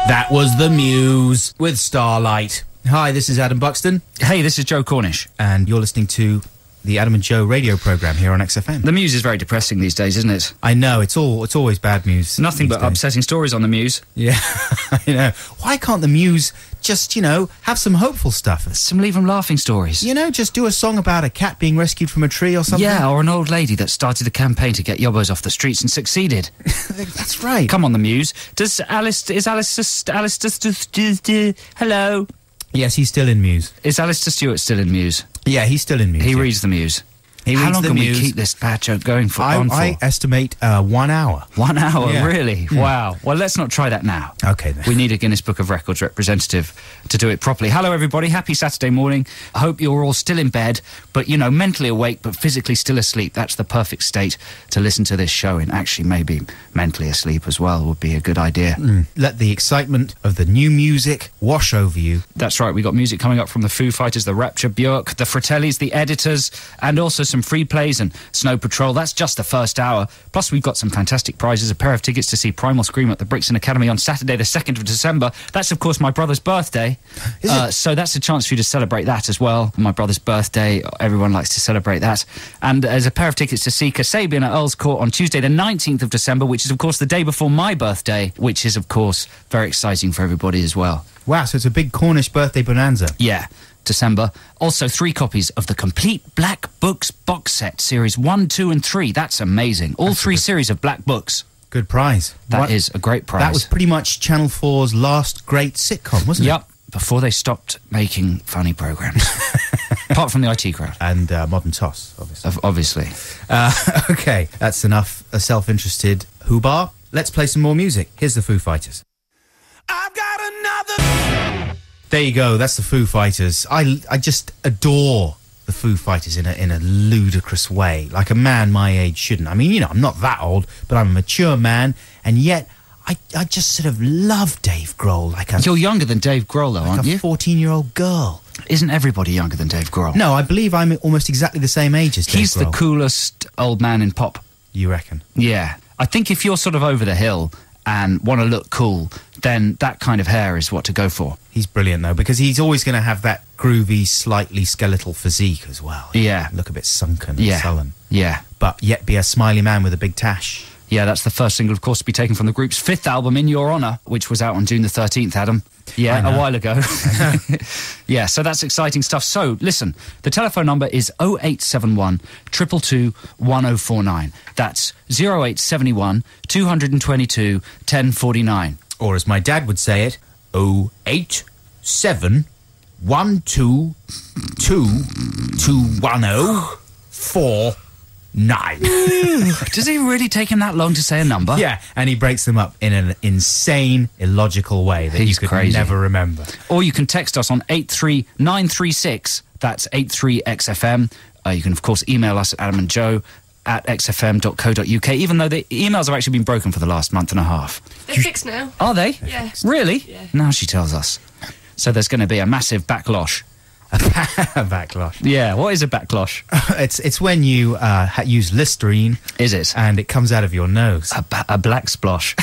That was The Muse with Starlight. Hi, this is Adam Buxton. Hey, this is Joe Cornish. And you're listening to the Adam and Joe radio programme here on XFM. The Muse is very depressing these days, isn't it? I know, it's always bad news. Nothing but upsetting stories on the Muse. Yeah, I know. Why can't the Muse just, have some hopeful stuff? Some leave 'em laughing stories. Just do a song about a cat being rescued from a tree or something. Yeah, or an old lady that started a campaign to get yobbos off the streets and succeeded. That's right. Come on, the Muse. Hello? Yes, he's still in Muse. Is Alistair Stewart still in Muse? Yeah, he's still in Muse. He reads the Muse. How long can we keep this bad joke going for? I estimate 1 hour. 1 hour, yeah. Really? Wow. Well, let's not try that now. Okay, then. We need a Guinness Book of Records representative to do it properly. Hello, everybody. Happy Saturday morning. I hope you're all still in bed, but, mentally awake, but physically still asleep. That's the perfect state to listen to this show in. Actually, maybe mentally asleep as well would be a good idea. Let the excitement of the new music wash over you. That's right. We got music coming up from the Foo Fighters, the Rapture, Björk, the Fratellis, the Editors, and also some free plays and Snow Patrol. That's just the first hour. Plus, we've got some fantastic prizes, a pair of tickets to see Primal Scream at the Brixton Academy on Saturday, the 2nd of December. That's, of course, my brother's birthday. So that's a chance for you to celebrate that as well. My brother's birthday, everyone likes to celebrate that. And there's a pair of tickets to see Kasabian at Earl's Court on Tuesday, the 19th of December, which is, of course, the day before my birthday, which is, of course, very exciting for everybody as well. Wow, so it's a big Cornish birthday bonanza. Yeah. December. Also, 3 copies of the complete Black Books box set, series 1, 2 and 3. That's amazing. All 3 series of Black Books. Good prize. That is a great prize. That was pretty much Channel 4's last great sitcom, wasn't it? Yep, before they stopped making funny programmes. Apart from the IT Crowd. And Modern Toss, obviously. Obviously. Okay, that's enough self-interested hoo-bar. Let's play some more music. Here's the Foo Fighters. I've got another... There you go, that's the Foo Fighters. I just adore the Foo Fighters in a ludicrous way, like a man my age shouldn't. I mean, I'm not that old, but I'm a mature man, and yet I just sort of love Dave Grohl. You're younger than Dave Grohl, though, aren't you? Like a 14-year-old girl. Isn't everybody younger than Dave Grohl? No, I believe I'm almost exactly the same age as Dave Grohl. He's the coolest old man in pop. You reckon? Yeah. I think if you're sort of over the hill and want to look cool, then that kind of hair is what to go for. He's brilliant, though, because he's always going to have that groovy, slightly skeletal physique as well. Yeah. Look a bit sunken and sullen. Yeah. But yet be a smiley man with a big tash. Yeah, that's the first single, of course, to be taken from the group's 5th album, In Your Honour, which was out on June the 13th, Adam. Yeah, a while ago. Yeah, so that's exciting stuff. So, listen, the telephone number is 0871 222 1049. That's 0871 222 1049. Or as my dad would say it, 087 122 210 49. Does it really take him that long to say a number? Yeah, and he breaks them up in an insane, illogical way that you could never remember. Or you can text us on 83936. That's 83XFM. You can, of course, email us at adamandjoe@xfm.co.uk, even though the emails have actually been broken for the last month and a half. They're fixed now. Are they? Yeah. Really? Yeah. Now she tells us. So there's going to be a massive backlash. A backlash. Yeah, what is a backlash? It's when you use Listerine. Is it? And it comes out of your nose. A black splosh.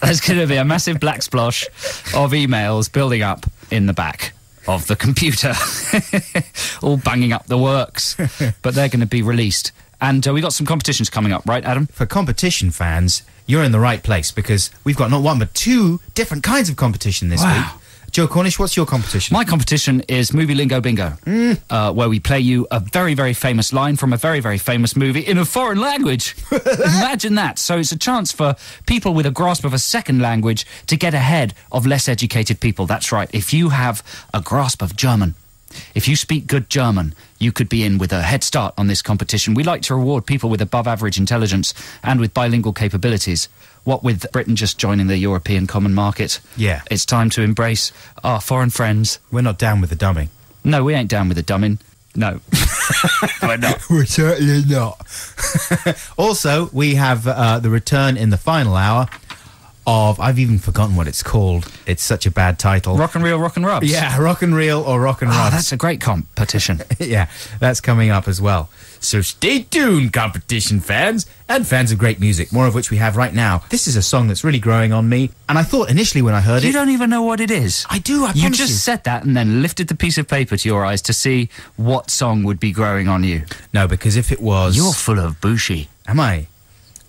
There's going to be a massive black splosh of emails building up in the back of the computer. All banging up the works. But they're going to be released. And we got some competitions coming up, right, Adam? For competition fans, you're in the right place, because we've got not one but 2 different kinds of competition this week. Joe Cornish, what's your competition? My competition is Movie Lingo Bingo, where we play you a very, very famous line from a very, very famous movie in a foreign language. Imagine that. So it's a chance for people with a grasp of a second language to get ahead of less educated people. That's right. If you have a grasp of German, if you speak good German, you could be in with a head start on this competition. We like to reward people with above average intelligence and with bilingual capabilities. What with Britain just joining the European Common Market, yeah, it's time to embrace our foreign friends. We're not down with the dumbing. No, we ain't down with the dumbing. No. We're not. We're certainly not. Also, we have the return in the final hour of, I've even forgotten what it's called. It's such a bad title. Rock and Reel, Rock and Rubs. Yeah, Rock and Reel or Rock and Rubs. That's a great competition. Yeah, that's coming up as well. So stay tuned, competition fans, and fans of great music, more of which we have right now. This is a song that's really growing on me, and I thought initially when I heard it... You don't even know what it is. I do, I promise You just said that and then lifted the piece of paper to your eyes to see what song would be growing on you. No, because if it was... You're full of bushi. Am I?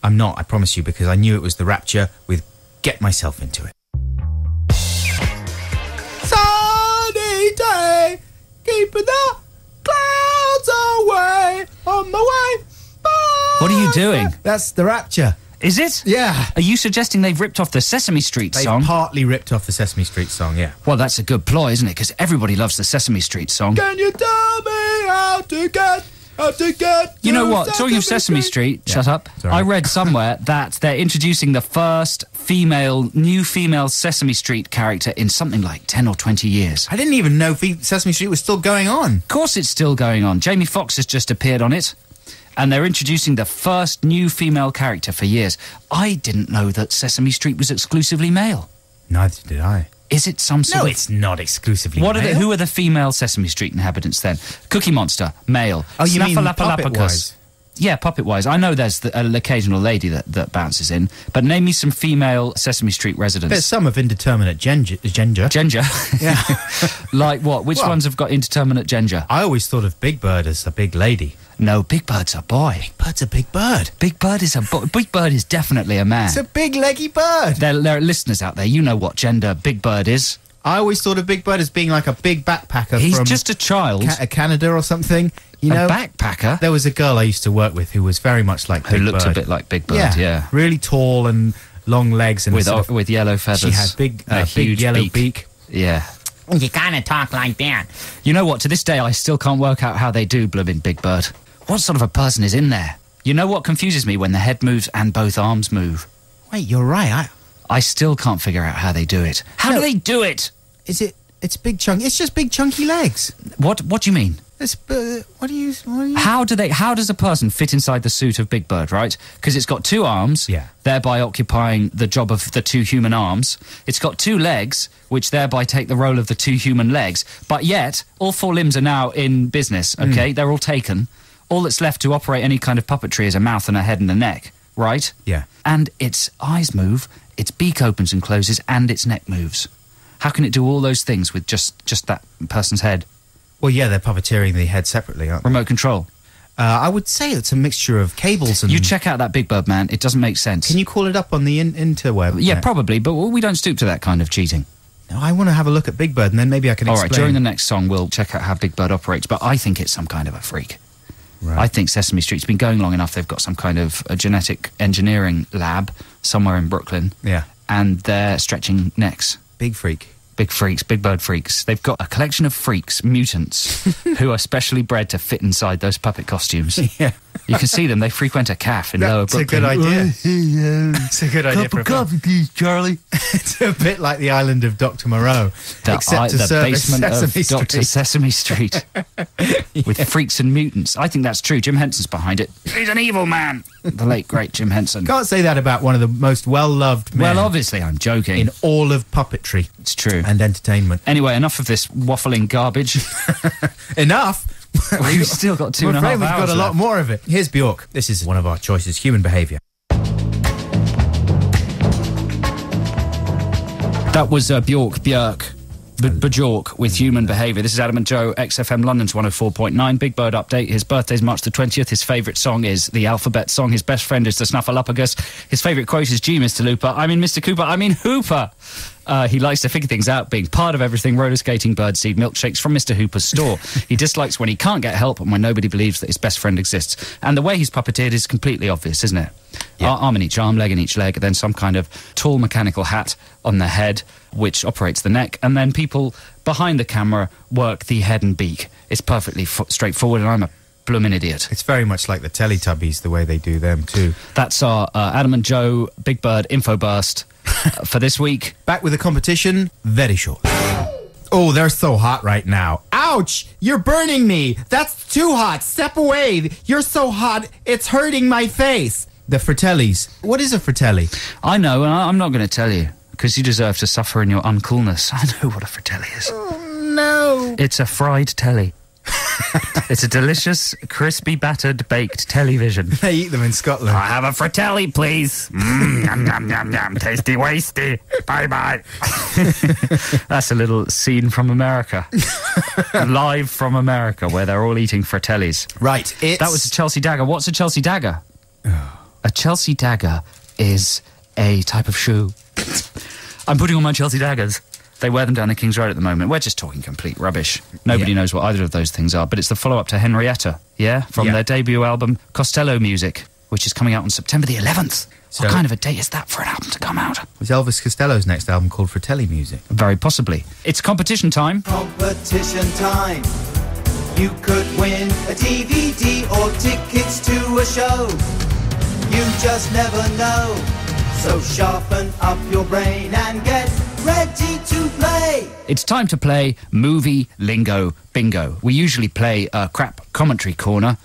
I'm not, I promise you, because I knew it was The Rapture with Get Myself Into It. Sunny day, keeping the clouds away, on my way. What are you doing? That's The Rapture. Is it? Yeah. Are you suggesting they've ripped off the Sesame Street They song? partly ripped off the Sesame Street song, yeah. Well, that's a good ploy, isn't it? Because everybody loves the Sesame Street song. Can you tell me how to get You know what? Talking of Sesame Street, Yeah. shut up. Sorry. I read somewhere that they're introducing the first new female Sesame Street character in something like 10 or 20 years. I didn't even know Sesame Street was still going on. Of course it's still going on. Jamie Foxx has just appeared on it. And they're introducing the first new female character for years. I didn't know that Sesame Street was exclusively male. Neither did I. Is it some sort No, of... it's not exclusively male. Who are the female Sesame Street inhabitants then? Cookie Monster, male. Oh, you mean Snuffleupagus. puppet-wise? Yeah, puppet-wise. I know there's an occasional lady that bounces in, but name me some female Sesame Street residents. There's some of indeterminate gender. Ginger? Yeah. Like what? Which Well- ones have got indeterminate gender? I always thought of Big Bird as a big lady. No, Big Bird's a boy. Bird's a big bird. Big Bird is a boy. Big Bird is definitely a man. It's a big leggy bird. There are listeners out there, you know what gender Big Bird is. I always thought of Big Bird as being like a big backpacker He's from just a child. Canada or something. You know, A backpacker? there was a girl I used to work with who was very much like Who Big looks Bird. a bit like Big Bird, yeah. Really tall and long legs and With yellow feathers. she had big huge yellow beak. Yeah. You kinda talk like that. You know what? To this day, I still can't work out how they do blooming Big Bird. What sort of a person is in there? You know what confuses me? When the head moves and both arms move. Wait, you're right. I still can't figure out how they do it. How do they do it? It's big chunky. It's just big chunky legs. What do you mean? It's what do you? How does a person fit inside the suit of Big Bird, right? Because it's got two arms, Yeah. thereby occupying the job of the two human arms. It's got two legs, which thereby take the role of the two human legs. But yet, all four limbs are now in business, okay? They're all taken. All that's left to operate any kind of puppetry is a mouth and a head and a neck, right? Yeah. And its eyes move, its beak opens and closes, and its neck moves. How can it do all those things with just that person's head? Well, yeah, they're puppeteering the head separately, aren't they? Remote control. I would say it's a mixture of cables and... You check out that Big Bird, man. It doesn't make sense. Can you call it up on the interweb? Yeah, probably, but we don't stoop to that kind of cheating. No, I want to have a look at Big Bird, and then maybe I can All explain. right, during the next song, we'll check out how Big Bird operates, but I think it's some kind of a freak. Right. I think Sesame Street's been going long enough. They've got some kind of a genetic engineering lab somewhere in Brooklyn, Yeah. and they're stretching necks. Big freak. Big freaks, Big Bird freaks. They've got a collection of freaks, mutants, who are specially bred to fit inside those puppet costumes. Yeah. You can see them. They frequent a cafe in Lower That's a Brooklyn. good idea. It's a good idea for a film. please, Charlie. It's a bit like the island of Dr. Moreau, except to The serve basement Sesame of Dr. Street. Sesame Street. With freaks and mutants. I think that's true. Jim Henson's behind it. He's an evil man. The late, great Jim Henson. Can't say that about one of the most well-loved men Well, obviously, I'm joking. in all of puppetry It's true. and entertainment. Anyway, enough of this waffling garbage. Enough. We've still got two I'm and a half afraid we've hours got a lot left. more of it. Here's Bjork. This is one of our choices, Human Behaviour. That was Bjork, with Human Behaviour. This is Adam and Joe XFM London's 104.9. Big Bird update. His birthday's March the 20th. His favourite song is the alphabet song. His best friend is the Snuffleupagus. His favourite quote is, "Gee, Mr. Looper, I mean Mr. Cooper, I mean Hooper." He likes to figure things out, being part of everything, roller skating, birdseed, milkshakes from Mr. Hooper's store. He dislikes when he can't get help and when nobody believes that his best friend exists. And the way he's puppeteered is completely obvious, isn't it? Yeah. Arm in each arm, leg in each leg, then some kind of tall mechanical hat on the head, which operates the neck, and then people behind the camera work the head and beak. It's perfectly straightforward, and I'm a bloomin' idiot. It's very much like the Teletubbies, the way they do them too. That's our Adam and Joe Big Bird info burst for this week. Back with the competition, very short. Oh, they're so hot right now. Ouch! You're burning me! That's too hot! Step away! You're so hot, it's hurting my face! The Fratellis. What is a Fratelli? I know, and I'm not going to tell you, because you deserve to suffer in your uncoolness. I know what a Fratelli is. Oh, no. It's a fried telly. It's a delicious, crispy, battered, baked television. They eat them in Scotland. I have a Fratelli, please. Yum, yum, yum, yum. Tasty, wasty. Bye-bye. That's a little scene from America. Live from America, where they're all eating Fratellis. Right, That was a Chelsea dagger. What's a Chelsea dagger? A Chelsea dagger is a type of shoe. I'm putting on my Chelsea daggers. They wear them down the King's Road at the moment. We're just talking complete rubbish. Nobody knows what either of those things are, but it's the follow-up to Henrietta, from their debut album, Costello Music, which is coming out on September the 11th. So, what kind of a date is that for an album to come out? Was Elvis Costello's next album called Fratelli Music? Very possibly. It's competition time. Competition time. You could win a DVD or tickets to a show. You just never know. So sharpen up your brain and get ready to play. It's time to play Movie Lingo Bingo. We usually play a crap commentary corner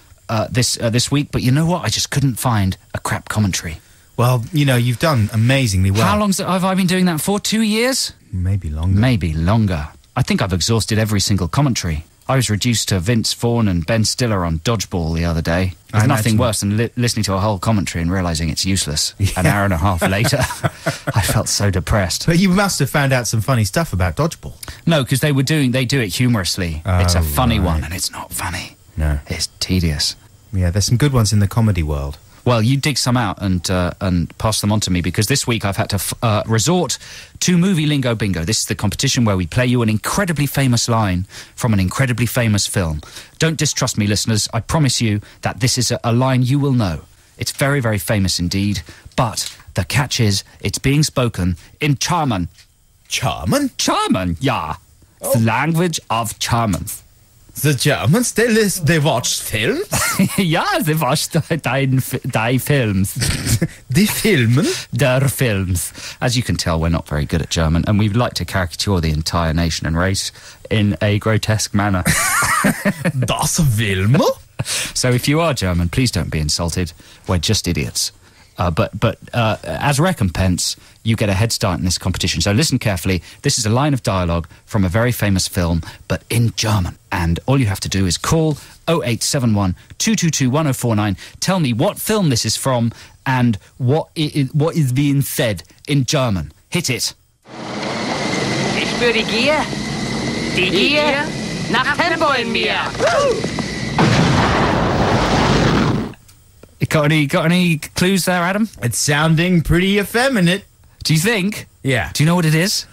this week, but you know what? I just couldn't find a crap commentary. Well, you know, you've done amazingly well. How long have I been doing that for? 2 years? Maybe longer. Maybe longer. I think I've exhausted every single commentary. I was reduced to Vince Vaughn and Ben Stiller on Dodgeball the other day. There's nothing worse than listening to a whole commentary and realising it's useless. An hour and a half later, I felt so depressed. But you must have found out some funny stuff about Dodgeball. No, because they do it humorously. It's a funny one, and it's not funny. No. It's tedious. Yeah, there's some good ones in the comedy world. Well, you dig some out and pass them on to me, because this week I've had to resort to Movie Lingo Bingo. This is the competition where we play you an incredibly famous line from an incredibly famous film. Don't distrust me, listeners. I promise you that this is a line you will know. It's very, very famous indeed, but the catch is it's being spoken in German. German? German, yeah. The language of Germans. The Germans, they watch films? Ja, they watch die films. The Filmen? Der Films. As you can tell, we're not very good at German, and we'd like to caricature the entire nation and race in a grotesque manner. Das Film? So if you are German, please don't be insulted. We're just idiots. But as recompense, you get a head start in this competition. So listen carefully. This is a line of dialogue from a very famous film, but in German. And all you have to do is call 0871 222 1049. Tell me what film this is from and what is being said in German. Hit it. Ich spüre die Gier. Die Gier nach Tempo in mir. Got any clues there, Adam? It's sounding pretty effeminate. Do you think? Yeah. Do you know what it is?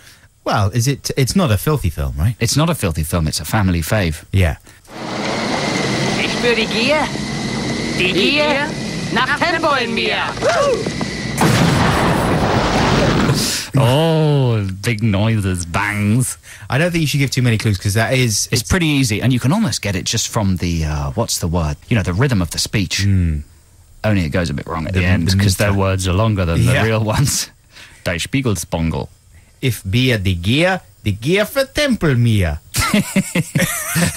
Well, it's not a filthy film, right? It's not a filthy film, it's a family fave. Yeah. Ich spüre die Gier. Die Gier nach Tempo in mir. Oh, big noises, bangs. I don't think you should give too many clues, because It's pretty easy, and you can almost get it just from the, what's the word? You know, the rhythm of the speech. Only it goes a bit wrong at the end, because their words are longer than the real ones. Die Spiegelspongel. If Bier die Gier vertempel mir.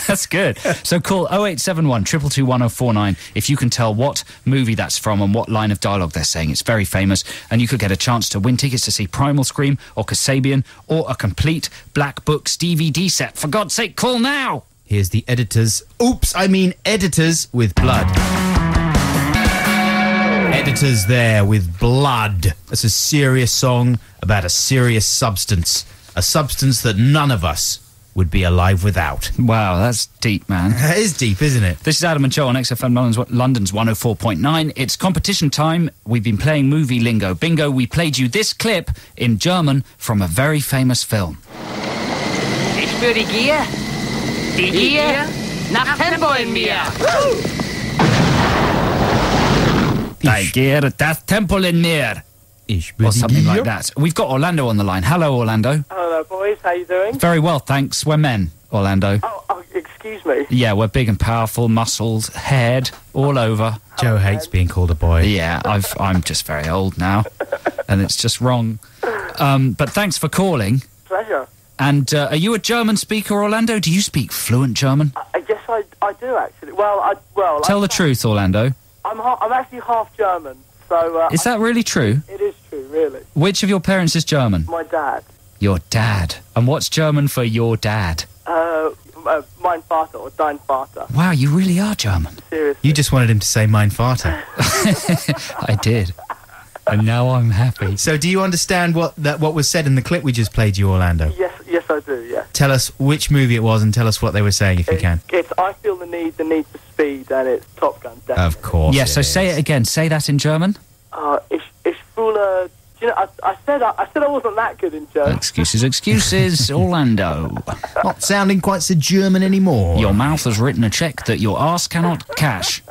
That's good. So call 0871 222 1049 if you can tell what movie that's from and what line of dialogue they're saying. It's very famous, and you could get a chance to win tickets to see Primal Scream or Kasabian or a complete Black Books DVD set. For God's sake, call now! Here's the Editors with Blood. Editors there with Blood. That's a serious song about a serious substance. A substance that none of us would be alive without. Wow, that's deep, man. That is deep, isn't it? This is Adam and Joe on XFM London's 104.9. It's competition time. We've been playing Movie Lingo Bingo. We played you this clip in German from a very famous film. Ich spüre die Gier. Die Gier nach Tempo in mir. Die Gier, das Tempo in mir. Or something like that. We've got Orlando on the line. Hello, Orlando. Hello, boys. How you doing? Very well, thanks. We're men, Orlando. Oh, excuse me. Yeah, we're big and powerful, muscled, haired, all over. Joe hates being called a boy. Yeah, I'm just very old now, and it's just wrong. But thanks for calling. Pleasure. And are you a German speaker, Orlando? Do you speak fluent German? Yes, I do actually. Tell the truth, Orlando. I'm actually half German, so So Is that really true? it is true, really. Which of your parents is German? My dad, Your dad. And what's German for your dad? mein Vater or dein Vater. Wow, you really are German. Seriously. You just wanted him to say mein Vater. I did. And now I'm happy. So do you understand what was said in the clip we just played you, Orlando? Yes, I do. Yeah. Tell us which movie it was and tell us what they were saying if you can. It's I feel the need for speed, and it's Top Gun. Definitely. Of course. Yeah, so say it again. Say that in German. Ich fühle. You know, I said I wasn't that good in German. Excuses, Orlando. Not sounding quite so German anymore. Your mouth has written a cheque that your arse cannot cash.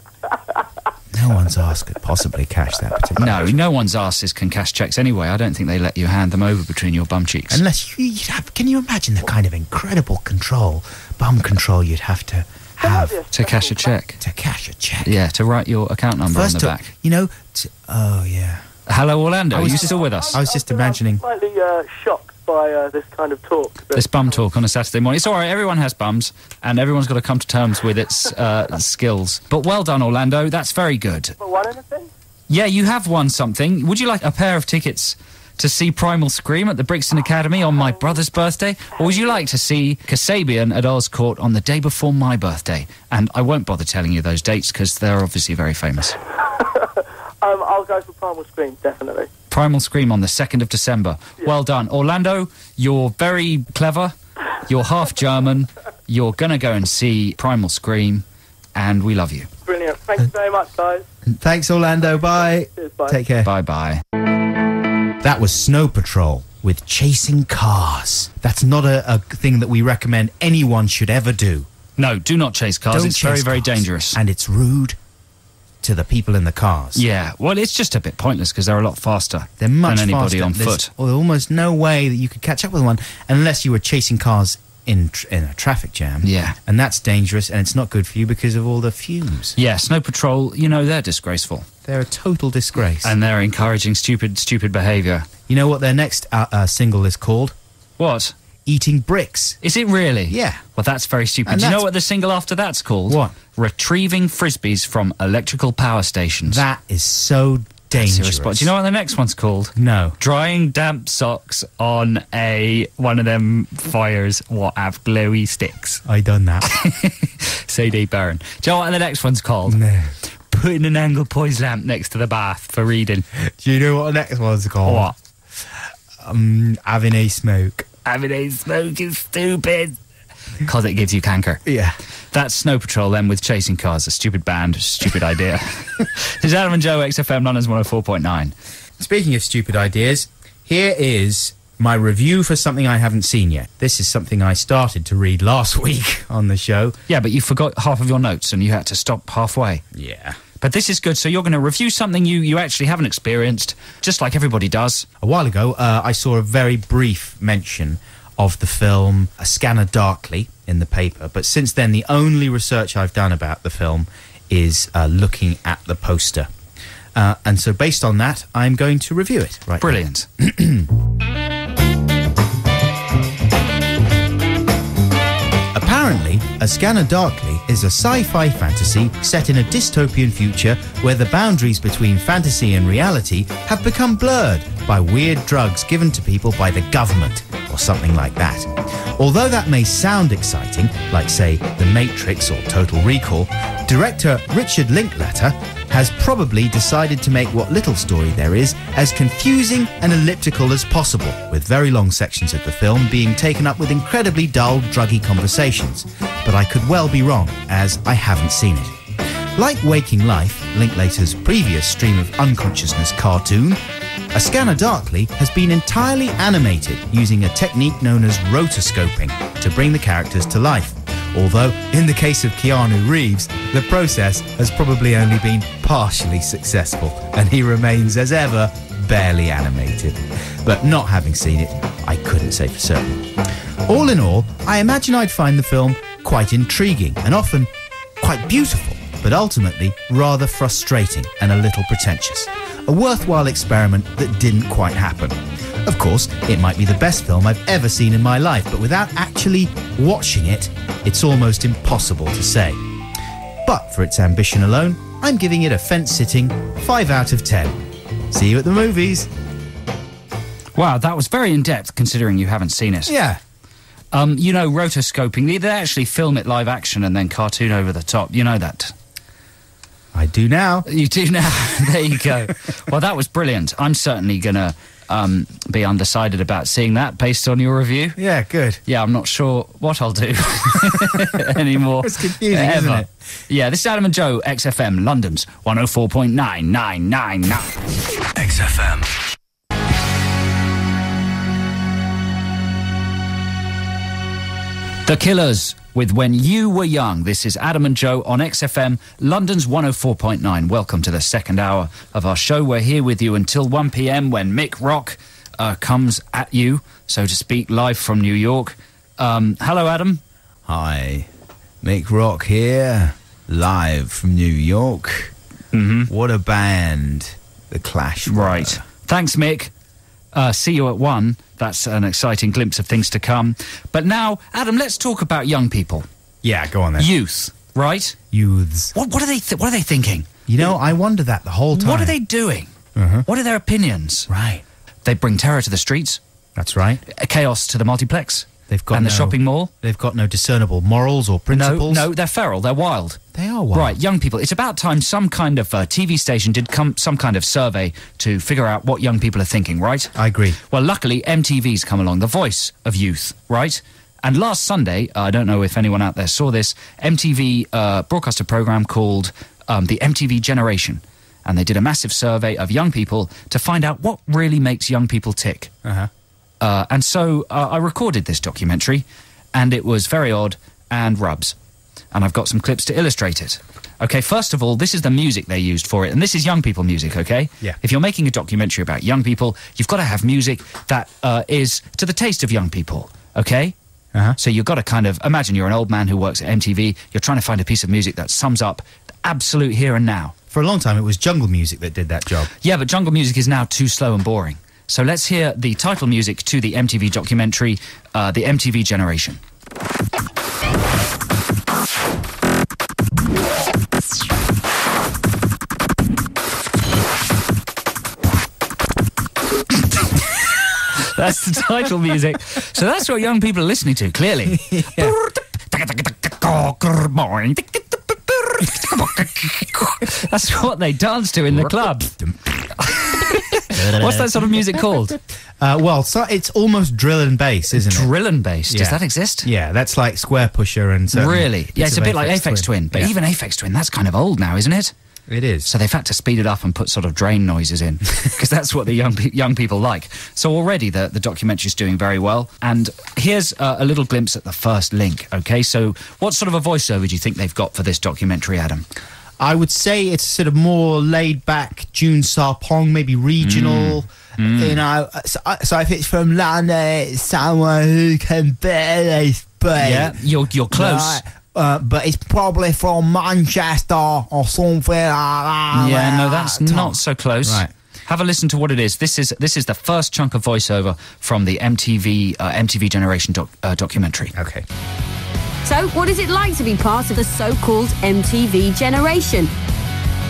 No one's ass could possibly cash that particular. No one's asses can cash cheques anyway. I don't think they let you hand them over between your bum cheeks. Unless you'd have. Can you imagine the kind of incredible bum control you'd have to have To cash a cheque. to cash a check? Yeah, to write your account number on the back. Oh yeah. Hello, Orlando. Are you still with us? I was just imagining. I'm slightly shocked by this kind of talk. But This bum talk on a Saturday morning. It's all right. Everyone has bums, and everyone's got to come to terms with its skills. But well done, Orlando. That's very good. Have I won anything? Yeah, you have won something. Would you like a pair of tickets to see Primal Scream at the Brixton Academy on my brother's birthday? Or would you like to see Kasabian at Oscourt on the day before my birthday? And I won't bother telling you those dates because they're obviously very famous. I'll go for Primal Scream, definitely. Primal Scream on the 2nd of December. Yeah. Well done. Orlando, you're very clever. You're half German. You're going to go and see Primal Scream, and we love you. Brilliant. Thanks very much, guys. Thanks, Orlando. Bye. Cheers, bye. Take care. Bye-bye. That was Snow Patrol with Chasing Cars. That's not a thing that we recommend anyone should ever do. No, do not chase cars. Don't It's chase very, very cars. dangerous. And it's rude to the people in the cars. Yeah, well, it's just a bit pointless because they're a lot faster They're much than anybody faster. on There's foot. almost no way that you could catch up with one unless you were chasing cars in a traffic jam. Yeah. And that's dangerous, and it's not good for you because of all the fumes. Yeah, Snow Patrol, they're disgraceful. They're a total disgrace. And they're encouraging stupid behaviour. You know what their next single is called? What? Eating Bricks. Is it really? Yeah. Well, that's very stupid. And Do you know that's- what the single after that's called? What? Retrieving Frisbees from Electrical Power Stations. That is so dangerous. Serious spot. Do you know what the next one's called? No. Drying damp socks on one of them fires what have glowy sticks. I done that. CD Baron. Do you know what the next one's called? No. Putting an angle poise lamp next to the bath for reading. Do you know what the next one's called? What? Having a smoke. Having a smoke is stupid. Because it gives you canker. Yeah. That's Snow Patrol then with Chasing Cars. A stupid band, stupid idea. It's Adam and Joe XFM London's 104.9. Speaking of stupid ideas, here is my review for something I haven't seen yet. This is something I started to read last week on the show. Yeah, but you forgot half of your notes and you had to stop halfway. Yeah. But this is good. So you're going to review something you actually haven't experienced, just like everybody does. A while ago, I saw a very brief mention of the film A Scanner Darkly in the paper, but since then the only research I've done about the film is looking at the poster. And so based on that, I'm going to review it. Right. Brilliant. Apparently, A Scanner Darkly is a sci-fi fantasy set in a dystopian future where the boundaries between fantasy and reality have become blurred by weird drugs given to people by the government, or something like that. Although that may sound exciting, like say The Matrix or Total Recall, director Richard Linklater has probably decided to make what little story there is as confusing and elliptical as possible, with very long sections of the film being taken up with incredibly dull, druggy conversations. But I could well be wrong, as I haven't seen it. Like Waking Life, Linklater's previous stream of unconsciousness cartoon, A Scanner Darkly has been entirely animated using a technique known as rotoscoping to bring the characters to life. Although, in the case of Keanu Reeves, the process has probably only been partially successful, and he remains, as ever, barely animated. But not having seen it, I couldn't say for certain. All in all, I imagine I'd find the film quite intriguing and often quite beautiful, but ultimately rather frustrating and a little pretentious. A worthwhile experiment that didn't quite happen. Of course, it might be the best film I've ever seen in my life, but without actually watching it, it's almost impossible to say. But for its ambition alone, I'm giving it a fence-sitting 5 out of 10. See you at the movies. Wow, that was very in-depth, considering you haven't seen it. Yeah. You know, rotoscoping, they actually film it live action and then cartoon over the top. You know that? I do now. You do now. There you go. Well, that was brilliant. I'm certainly going to be undecided about seeing that based on your review. Yeah, good. Yeah, I'm not sure what I'll do anymore. It's confusing, ever. isn't it? Yeah, this is Adam and Joe XFM, London's 104.99999. XFM. The Killers with When You Were Young. This is Adam and Joe on XFM, London's 104.9. Welcome to the second hour of our show. We're here with you until 1 p.m. when Mick Rock comes at you, so to speak, live from New York. Hello, Adam. Hi. Mick Rock here, live from New York. Mm-hmm. What a band. The Clash were. Right. Thanks, Mick. See you at 1. That's an exciting glimpse of things to come. But now, Adam, let's talk about young people. Yeah, go on then. Youth, right? Youths. What are they thinking? You know, I wonder that the whole time. What are they doing? Uh-huh. What are their opinions? Right. They bring terror to the streets, That's right. chaos to the multiplex, They've got and the shopping mall. They've got no discernible morals or principles. No, they're feral, they're wild. They are wild. Right, young people. It's about time some kind of TV station did some kind of survey to figure out what young people are thinking, right? I agree. Well, luckily, MTV's come along, the voice of youth, right? And last Sunday, I don't know if anyone out there saw this, MTV broadcast a program called the MTV Generation. And they did a massive survey of young people to find out what really makes young people tick. Uh-huh. And so I recorded this documentary, and it was very odd and rubs. And I've got some clips to illustrate it. Okay, first of all, this is the music they used for it, and this is young people music, okay? Yeah. If you're making a documentary about young people, you've got to have music that is to the taste of young people, okay? Uh-huh. So you've got to kind of imagine you're an old man who works at MTV, you're trying to find a piece of music that sums up the absolute here and now. For a long time, it was jungle music that did that job. Yeah, but jungle music is now too slow and boring. So let's hear the title music to the MTV documentary, The MTV Generation. That's the title music. So that's what young people are listening to, clearly. That's what they dance to in the club. What's that sort of music called? So it's almost drill and bass, isn't it? Drill and bass. Does Yeah. that exist? Yeah, that's like Square Pusher and certain Really? Yeah, bits it's a of bit like Aphex Twin. But Yeah. even Aphex Twin, that's kind of old now, isn't it? It is. So they've had to speed it up and put sort of drain noises in, because that's what the young people like. So already the documentary's doing very well. And here's a little glimpse at the first link, okay? So what sort of a voiceover do you think they've got for this documentary, Adam? I would say it's sort of more laid-back, June Sarpong, maybe regional. You know, so if it's from London, it's someone who can barely speak. Yeah, you're close. Right. But it's probably from Manchester or something like that. Yeah, no, that's not so close. Right. Have a listen to what it is. This is the first chunk of voiceover from the MTV Generation documentary. Okay. So, what is it like to be part of the so-called MTV generation?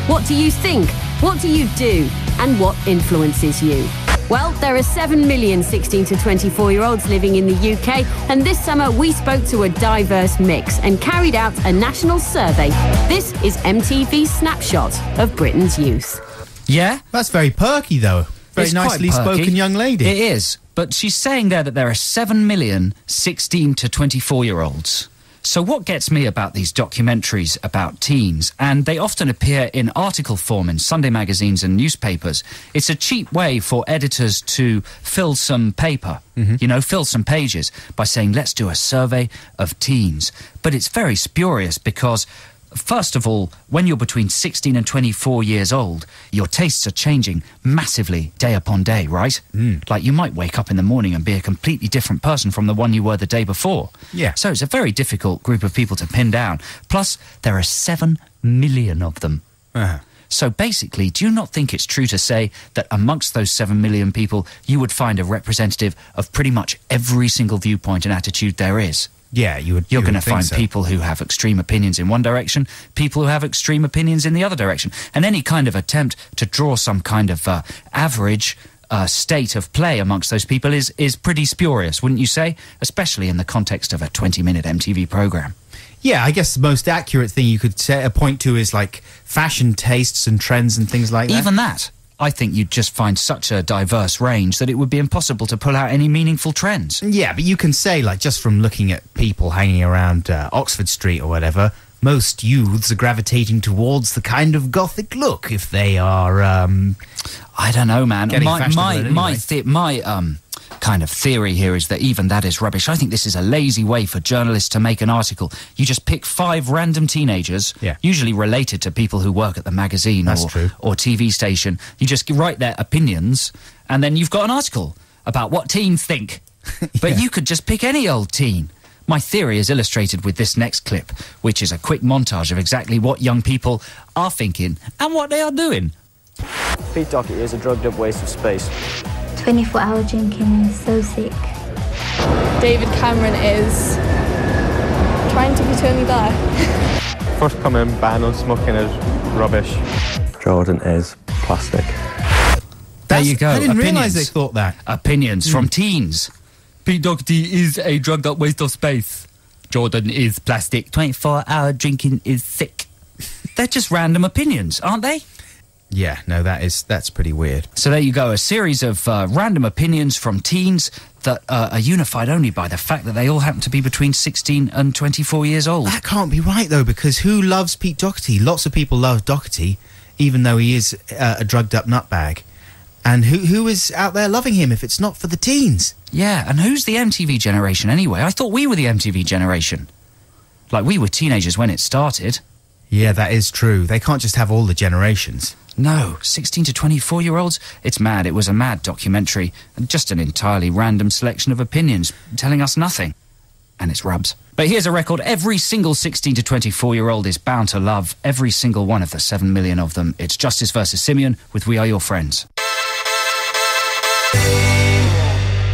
What do you think? What do you do? And what influences you? Well, there are 7 million 16 to 24-year-olds living in the UK, and this summer we spoke to a diverse mix and carried out a national survey. This is MTV's snapshot of Britain's youth. Yeah? That's very perky, though. Very It's quite nicely perky. spoken young lady. It is. But she's saying there that there are 7 million 16 to 24-year-olds. So what gets me about these documentaries about teens, and they often appear in article form in Sunday magazines and newspapers, it's a cheap way for editors to fill some paper, fill some pages by saying, let's do a survey of teens. But it's very spurious because, first of all, when you're between 16 and 24 years old, your tastes are changing massively day upon day, right? Like you might wake up in the morning and be a completely different person from the one you were the day before. Yeah. So it's a very difficult group of people to pin down. Plus, there are 7 million of them. Uh-huh. So basically, do you not think it's true to say that amongst those 7 million people, you would find a representative of pretty much every single viewpoint and attitude there is? Yeah, You're going to find people who have extreme opinions in one direction, people who have extreme opinions in the other direction. And any kind of attempt to draw some kind of average state of play amongst those people is pretty spurious, wouldn't you say? Especially in the context of a 20-minute MTV programme. Yeah, I guess the most accurate thing you could point to is like fashion tastes and trends and things like that. Even that. I think you'd just find such a diverse range that it would be impossible to pull out any meaningful trends. Yeah, but you can say, like, just from looking at people hanging around Oxford Street or whatever, most youths are gravitating towards the kind of gothic look if they are, I don't know, man. My kind of theory here is that even that is rubbish. I think this is a lazy way for journalists to make an article. You just pick 5 random teenagers, usually related to people who work at the magazine or TV station. You just write their opinions, and then you've got an article about what teens think. But you could just pick any old teen. My theory is illustrated with this next clip, which is a quick montage of exactly what young people are thinking and what they are doing. Pete Doherty is a drugged-up waste of space. 24-hour drinking is so sick. David Cameron is trying to be Tony Blair. First coming ban on smoking is rubbish. Jordan is plastic. There you go. I didn't realise they thought that. Opinions from teens. Pete Doherty is a drugged-up waste of space. Jordan is plastic. 24-hour drinking is sick. They're just random opinions, aren't they? Yeah, no, that's pretty weird. So there you go, a series of random opinions from teens that are unified only by the fact that they all happen to be between 16 and 24 years old. That can't be right, though, because who loves Pete Doherty? Lots of people love Doherty, even though he is a drugged-up nutbag. And who is out there loving him if it's not for the teens? Yeah, and who's the MTV generation anyway? I thought we were the MTV generation. Like, we were teenagers when it started. Yeah, that is true. They can't just have all the generations. No, 16 to 24-year-olds? It's mad. It was a mad documentary. And just an entirely random selection of opinions, telling us nothing. And it's rubs. But here's a record every single 16 to 24-year-old is bound to love. Every single one of the 7 million of them. It's Justice versus Simeon with We Are Your Friends.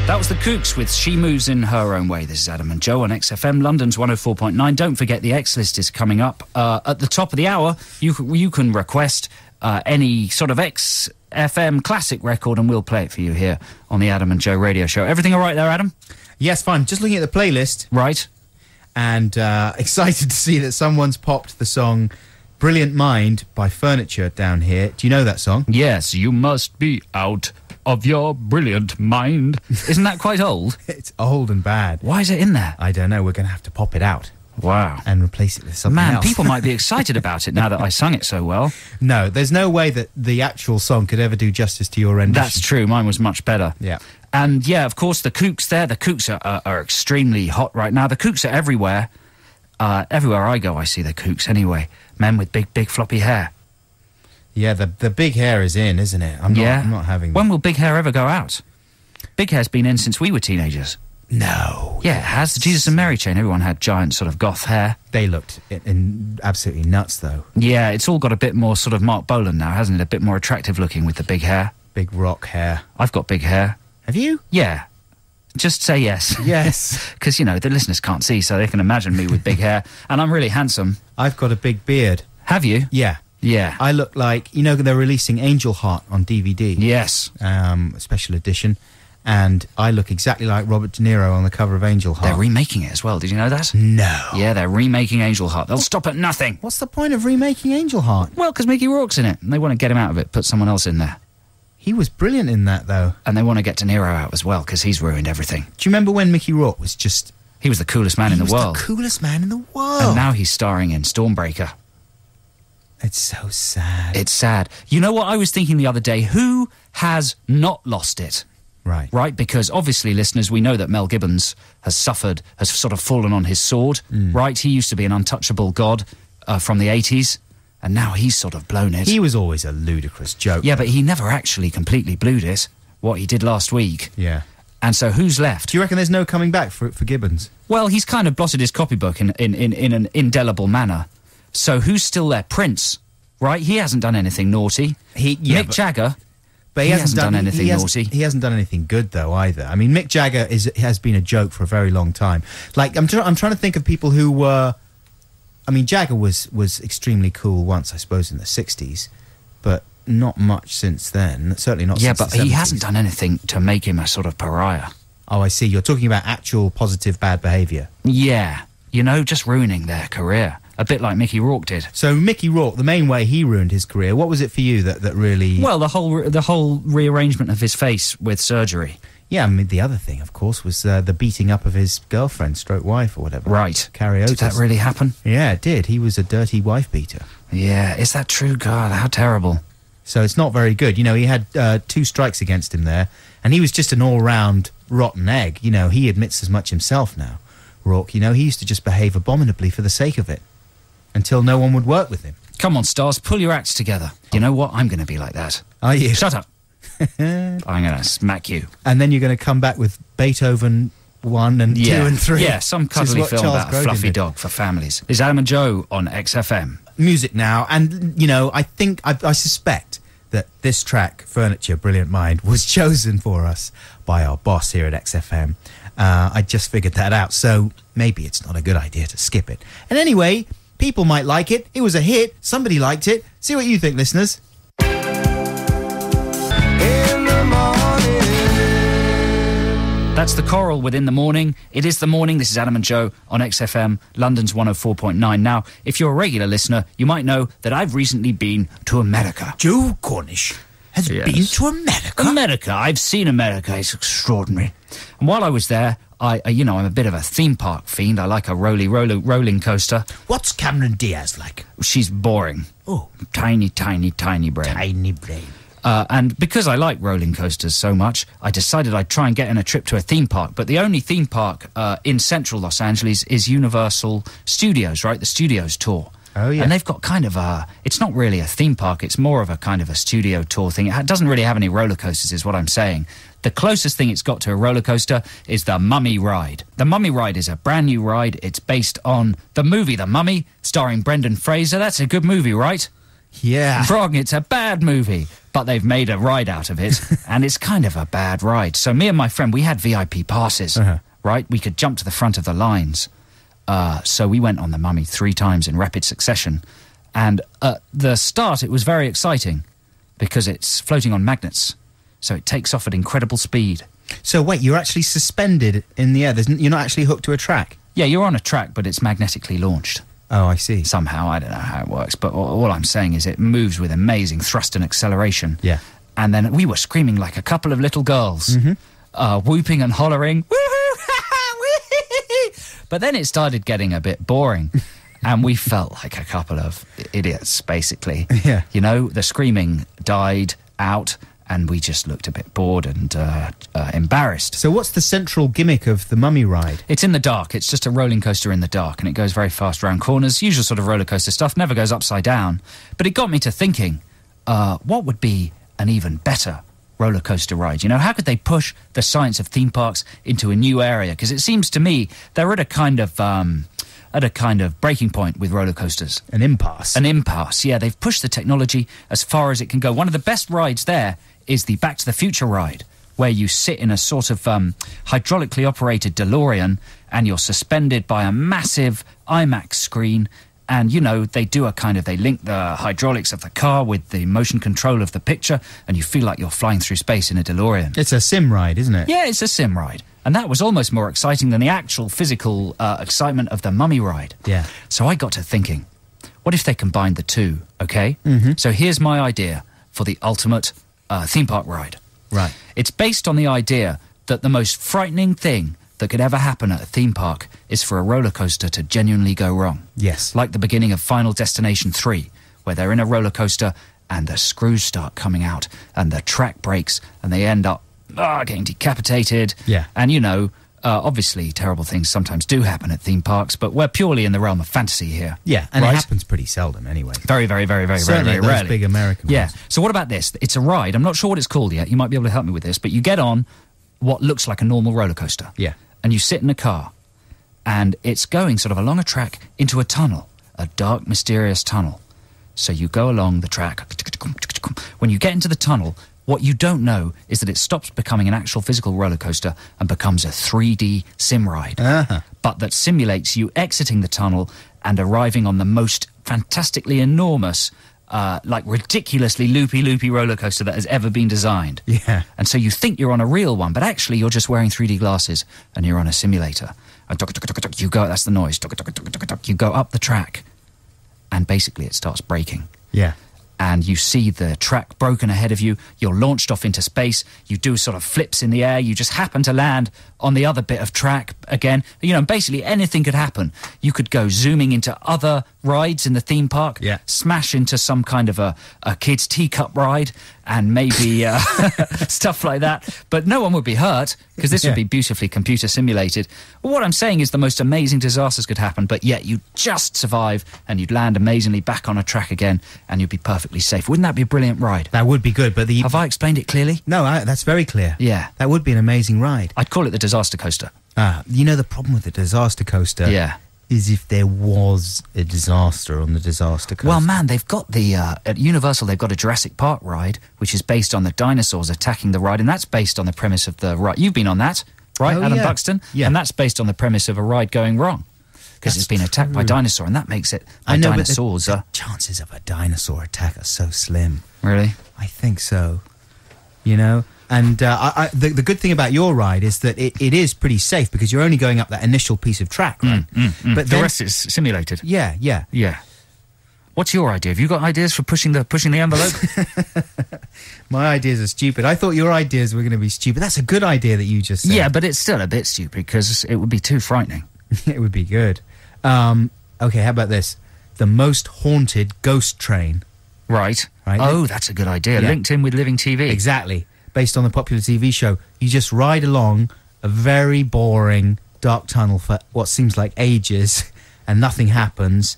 That was the Kooks with She Moves in Her Own Way. This is Adam and Joe on XFM, London's 104.9. Don't forget the X List is coming up. At the top of the hour, you can request any sort of XFM classic record and we'll play it for you here on the Adam and Joe radio show. Everything all right there, Adam? Yes, fine. Just looking at the playlist. Right. And excited to see that someone's popped the song Brilliant Mind by Furniture down here. Do you know that song? Yes, you must be out of your brilliant mind. Isn't that quite old? It's old and bad. Why is it in there? I don't know. We're going to have to pop it out. Wow. And replace it with something else. Man, people might be excited about it now that I sung it so well. No, there's no way that the actual song could ever do justice to your rendition. That's true. Mine was much better. Yeah. And, yeah, of course, the Kooks there. The Kooks are extremely hot right now. The Kooks are everywhere. Everywhere I go, I see the Kooks anyway. Men with big, big floppy hair. Yeah, the big hair is in, isn't it? I'm not having that. When will big hair ever go out? Big hair's been in since we were teenagers. No. Yeah, it has. The Jesus and Mary chain, everyone had giant sort of goth hair. They looked absolutely nuts, though. Yeah, it's all got a bit more sort of Mark Bolan now, hasn't it? A bit more attractive looking with the big hair. Big rock hair. I've got big hair. Have you? Yeah. Just say yes. Yes. Because, you know, the listeners can't see, so they can imagine me with big hair. And I'm really handsome. I've got a big beard. Have you? Yeah. Yeah. I look like, you know, they're releasing Angel Heart on DVD. Yes. Special edition. And I look exactly like Robert De Niro on the cover of Angel Heart. They're remaking it as well. Did you know that? No. Yeah, they're remaking Angel Heart. They'll stop at nothing. What's the point of remaking Angel Heart? Well, because Mickey Rourke's in it. And they want to get him out of it, put someone else in there. He was brilliant in that, though. And they want to get De Niro out as well, because he's ruined everything. Do you remember when Mickey Rourke was just... He was the coolest man in the world. He was the coolest man in the world. And now he's starring in Stormbreaker. It's so sad. It's sad. You know what I was thinking the other day? Who has not lost it? Right. Right? Because obviously, listeners, we know that Mel Gibbons has sort of fallen on his sword. Right? He used to be an untouchable god from the 80s. And now he's sort of blown it. He was always a ludicrous joke. Yeah, but he never actually completely blew it, what he did last week. Yeah. And so who's left? Do you reckon there's no coming back for Gibbons? Well, he's kind of blotted his copybook in an indelible manner. So who's still there? Prince, right? He hasn't done anything naughty. Mick Jagger. But he hasn't done anything naughty. He hasn't done anything good, though, either. I mean, Mick Jagger has been a joke for a very long time. Like, I'm trying to think of people who were... I mean, Jagger was extremely cool once, I suppose, in the 60s, but not much since then. Certainly not since the 70s. Yeah, but he hasn't done anything to make him a sort of pariah. Oh, I see. You're talking about actual positive bad behaviour. Yeah. You know, just ruining their career. A bit like Mickey Rourke did. So Mickey Rourke, the main way he ruined his career, what was it for you that really... Well, the whole rearrangement of his face with surgery. Yeah, I mean, the other thing, of course, was the beating up of his girlfriend, stroke wife, or whatever. Right. Carrie Otis. Did that really happen? Yeah, it did. He was a dirty wife beater. Yeah, is that true? God, how terrible. So it's not very good. You know, he had 2 strikes against him there, and he was just an all-round rotten egg. You know, he admits as much himself now, Rourke. You know, he used to just behave abominably for the sake of it, until no one would work with him. Come on, stars, pull your acts together. You know what? I'm going to be like that. Are you? Shut up. I'm going to smack you. And then you're going to come back with Beethoven 1 and 2 and 3. Yeah, some cuddly film about a fluffy dog for families. It's Adam and Joe on XFM. Music now, and, you know, I suspect that this track, Furniture, Brilliant Mind, was chosen for us by our boss here at XFM. I just figured that out, so maybe it's not a good idea to skip it. And anyway, people might like it. It was a hit. Somebody liked it. See what you think, listeners. That's The Coral with In the Morning. It is the morning. This is Adam and Joe on XFM, London's 104.9. Now, if you're a regular listener, you might know that I've recently been to America. Joe Cornish has been to America? America. I've seen America. It's extraordinary. And while I was there, I'm a bit of a theme park fiend. I like a rolling coaster. What's Cameron Diaz like? She's boring. Oh. Tiny, tiny, tiny brain. Tiny brain. And because I like rolling coasters so much, I decided I'd try and get in a trip to a theme park. But the only theme park in central Los Angeles is Universal Studios, right? The Studios tour. Oh, yeah. And they've got kind of it's not really a theme park, it's more of a kind of a studio tour thing. It doesn't really have any roller coasters, is what I'm saying. The closest thing it's got to a roller coaster is the Mummy Ride. The Mummy Ride is a brand new ride. It's based on the movie The Mummy, starring Brendan Fraser. That's a good movie, right? Yeah. Wrong, it's a bad movie. But they've made a ride out of it, and it's kind of a bad ride. So me and my friend, we had VIP passes, right? We could jump to the front of the lines. So we went on the Mummy 3 times in rapid succession. And at the start, it was very exciting because it's floating on magnets. So it takes off at incredible speed. So wait, you're actually suspended in the air. You're not actually hooked to a track? Yeah, you're on a track, but it's magnetically launched. Oh, I see. Somehow, I don't know how it works, but all I'm saying is it moves with amazing thrust and acceleration. Yeah. And then we were screaming like a couple of little girls, whooping and hollering, woohoo! But then it started getting a bit boring, and we felt like a couple of idiots, basically. Yeah. You know, the screaming died out, and we just looked a bit bored and embarrassed. So what's the central gimmick of the Mummy Ride? It's in the dark. It's just a rolling coaster in the dark, and it goes very fast around corners. Usual sort of roller coaster stuff, never goes upside down. But it got me to thinking, what would be an even better roller coaster ride? You know, how could they push the science of theme parks into a new area? Because it seems to me they're at a kind of breaking point with roller coasters. An impasse. An impasse, yeah. They've pushed the technology as far as it can go. One of the best rides there is the Back to the Future ride, where you sit in a sort of hydraulically operated DeLorean and you're suspended by a massive IMAX screen. And, you know, they link the hydraulics of the car with the motion control of the picture, and you feel like you're flying through space in a DeLorean. It's a sim ride, isn't it? Yeah, it's a sim ride. And that was almost more exciting than the actual physical excitement of the Mummy Ride. Yeah. So I got to thinking, what if they combined the two, okay? So here's my idea for the ultimate theme park ride. Right. It's based on the idea that the most frightening thing that could ever happen at a theme park is for a roller coaster to genuinely go wrong. Yes. Like the beginning of Final Destination 3, where they're in a roller coaster and the screws start coming out and the track breaks and they end up getting decapitated. Yeah. And, you know, obviously terrible things sometimes do happen at theme parks, but we're purely in the realm of fantasy here. Yeah, and right? it happens pretty seldom anyway. Very, very, very, very, Certainly very, very those rarely. big American Yeah. ones. So what about this? It's a ride. I'm not sure what it's called yet. You might be able to help me with this, but you get on what looks like a normal roller coaster. Yeah. And you sit in a car, and it's going sort of along a track into a tunnel, a dark, mysterious tunnel. So you go along the track. When you get into the tunnel, What you don't know is that it stops becoming an actual physical roller coaster and becomes a 3D sim ride, but that simulates you exiting the tunnel and arriving on the most fantastically enormous, like ridiculously loopy roller coaster that has ever been designed. Yeah. And so you think you're on a real one, but actually you're just wearing 3D glasses and you're on a simulator. And you go, that's the noise. You go up the track and basically it starts braking. Yeah. And you see the track broken ahead of you. You're launched off into space. You do sort of flips in the air. You just happen to land on the other bit of track again. You know, basically anything could happen. You could go zooming into other rides in the theme park, smash into some kind of a kid's teacup ride, and maybe stuff like that. But no one would be hurt, because this would be beautifully computer simulated. But what I'm saying is the most amazing disasters could happen, but yet you'd just survive, and you'd land amazingly back on a track again, and you'd be perfectly safe. Wouldn't that be a brilliant ride? That would be good, but Have I explained it clearly? No, that's very clear. Yeah. That would be an amazing ride. I'd call it the disaster coaster. You know, the problem with the disaster coaster is if there was a disaster on the disaster coaster. Well, man, they've got at Universal, they've got a Jurassic Park ride, which is based on the dinosaurs attacking the ride, and that's based on the premise of the ride. You've been on that, right, Adam Buxton? Yeah. And that's based on the premise of a ride going wrong, because it's been attacked by dinosaur, and that makes it dinosaurs. But the chances of a dinosaur attack are so slim. Really? I think so. You know? And the good thing about your ride is that it is pretty safe, because you're only going up that initial piece of track, right? But the rest is simulated. Yeah. What's your idea? Have you got ideas for pushing the envelope? My ideas are stupid. I thought your ideas were going to be stupid. That's a good idea that you just said. Yeah, but it's still a bit stupid, because it would be too frightening. It would be good. Okay, how about this? The most haunted ghost train. Right. Oh, that's a good idea. Yeah. Linked in with Living TV. Exactly. Based on the popular TV show. You just ride along a very boring dark tunnel for what seems like ages, and nothing happens.